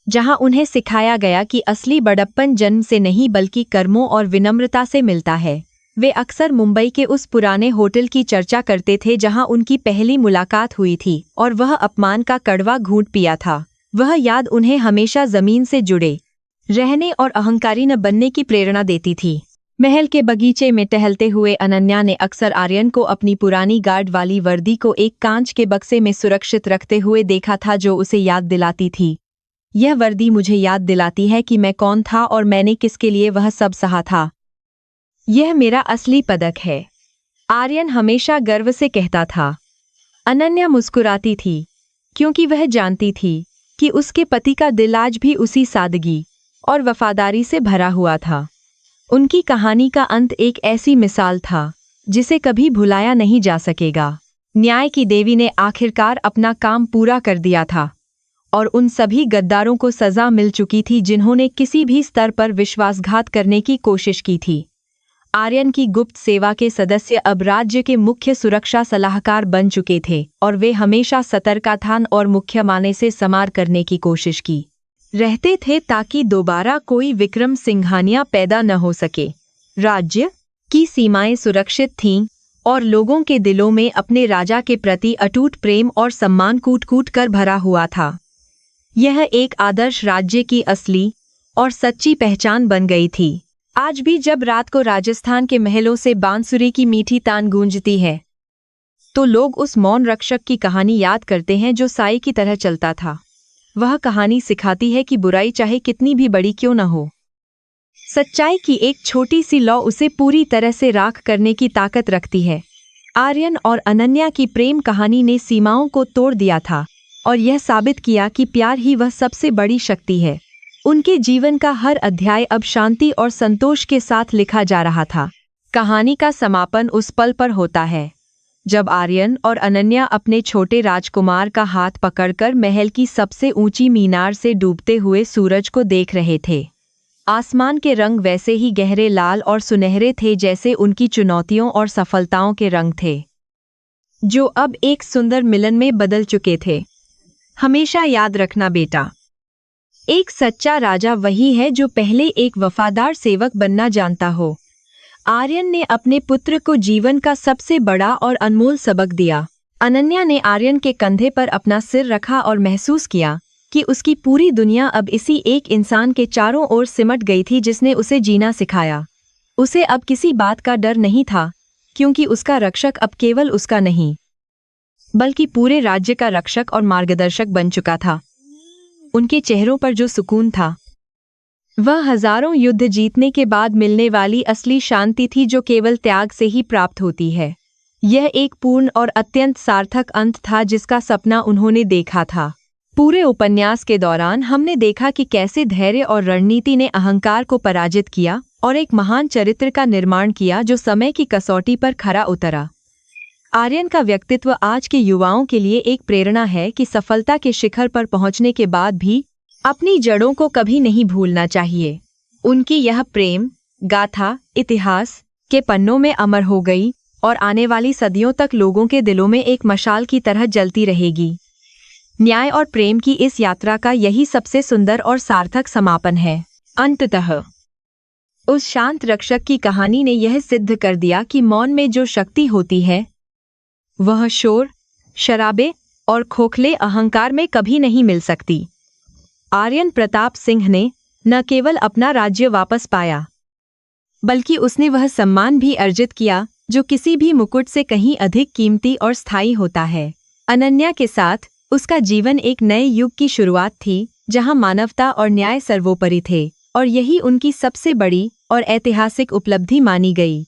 जहां उन्हें सिखाया गया कि असली बड़प्पन जन्म से नहीं बल्कि कर्मों और विनम्रता से मिलता है। वे अक्सर मुंबई के उस पुराने होटल की चर्चा करते थे जहां उनकी पहली मुलाकात हुई थी और वह अपमान का कड़वा घूंट पिया था। वह याद उन्हें हमेशा जमीन से जुड़े रहने और अहंकारी न बनने की प्रेरणा देती थी। महल के बगीचे में टहलते हुए अनन्या ने अक्सर आर्यन को अपनी पुरानी गार्ड वाली वर्दी को एक कांच के बक्से में सुरक्षित रखते हुए देखा था, जो उसे याद दिलाती थी, यह वर्दी मुझे याद दिलाती है कि मैं कौन था और मैंने किसके लिए वह सब सहा था। यह मेरा असली पदक है, आर्यन हमेशा गर्व से कहता था। अनन्या मुस्कुराती थी, क्योंकि वह जानती थी कि उसके पति का दिल आज भी उसी सादगी और वफादारी से भरा हुआ था। उनकी कहानी का अंत एक ऐसी मिसाल था जिसे कभी भुलाया नहीं जा सकेगा। न्याय की देवी ने आखिरकार अपना काम पूरा कर दिया था और उन सभी गद्दारों को सजा मिल चुकी थी जिन्होंने किसी भी स्तर पर विश्वासघात करने की कोशिश की थी। आर्यन की गुप्त सेवा के सदस्य अब राज्य के मुख्य सुरक्षा सलाहकार बन चुके थे और वे हमेशा सतर्कता और मुख्य माने से समार करने की कोशिश की रहते थे ताकि दोबारा कोई विक्रम सिंघानिया पैदा न हो सके। राज्य की सीमाएं सुरक्षित थीं और लोगों के दिलों में अपने राजा के प्रति अटूट प्रेम और सम्मान कूट-कूट कर भरा हुआ था। यह एक आदर्श राज्य की असली और सच्ची पहचान बन गई थी। आज भी जब रात को राजस्थान के महलों से बांसुरी की मीठी तान गूंजती है, तो लोग उस मौन रक्षक की कहानी याद करते हैं जो साई की तरह चलता था। वह कहानी सिखाती है कि बुराई चाहे कितनी भी बड़ी क्यों न हो, सच्चाई की एक छोटी सी लौ उसे पूरी तरह से राख करने की ताकत रखती है। आर्यन और अनन्या की प्रेम कहानी ने सीमाओं को तोड़ दिया था और यह साबित किया कि प्यार ही वह सबसे बड़ी शक्ति है। उनके जीवन का हर अध्याय अब शांति और संतोष के साथ लिखा जा रहा था। कहानी का समापन उस पल पर होता है जब आर्यन और अनन्या अपने छोटे राजकुमार का हाथ पकड़कर महल की सबसे ऊंची मीनार से डूबते हुए सूरज को देख रहे थे। आसमान के रंग वैसे ही गहरे लाल और सुनहरे थे जैसे उनकी चुनौतियों और सफलताओं के रंग थे, जो अब एक सुंदर मिलन में बदल चुके थे। हमेशा याद रखना बेटा, एक सच्चा राजा वही है जो पहले एक वफादार सेवक बनना जानता हो। आर्यन ने अपने पुत्र को जीवन का सबसे बड़ा और अनमोल सबक दिया। अनन्या ने आर्यन के कंधे पर अपना सिर रखा और महसूस किया कि उसकी पूरी दुनिया अब इसी एक इंसान के चारों ओर सिमट गई थी जिसने उसे जीना सिखाया। उसे अब किसी बात का डर नहीं था, क्योंकि उसका रक्षक अब केवल उसका नहीं, बल्कि पूरे राज्य का रक्षक और मार्गदर्शक बन चुका था। उनके चेहरों पर जो सुकून था, वह हजारों युद्ध जीतने के बाद मिलने वाली असली शांति थी जो केवल त्याग से ही प्राप्त होती है। यह एक पूर्ण और अत्यंत सार्थक अंत था जिसका सपना उन्होंने देखा था। पूरे उपन्यास के दौरान हमने देखा कि कैसे धैर्य और रणनीति ने अहंकार को पराजित किया और एक महान चरित्र का निर्माण किया जो समय की कसौटी पर खरा उतरा। आर्यन का व्यक्तित्व आज के युवाओं के लिए एक प्रेरणा है कि सफलता के शिखर पर पहुंचने के बाद भी अपनी जड़ों को कभी नहीं भूलना चाहिए। उनकी यह प्रेम गाथा इतिहास के पन्नों में अमर हो गई और आने वाली सदियों तक लोगों के दिलों में एक मशाल की तरह जलती रहेगी। न्याय और प्रेम की इस यात्रा का यही सबसे सुंदर और सार्थक समापन है। अंततः उस शांत रक्षक की कहानी ने यह सिद्ध कर दिया कि मौन में जो शक्ति होती है वह शोर, शराबे और खोखले अहंकार में कभी नहीं मिल सकती। आर्यन प्रताप सिंह ने न केवल अपना राज्य वापस पाया, बल्कि उसने वह सम्मान भी अर्जित किया जो किसी भी मुकुट से कहीं अधिक कीमती और स्थायी होता है। अनन्या के साथ उसका जीवन एक नए युग की शुरुआत थी, जहां मानवता और न्याय सर्वोपरि थे, और यही उनकी सबसे बड़ी और ऐतिहासिक उपलब्धि मानी गई।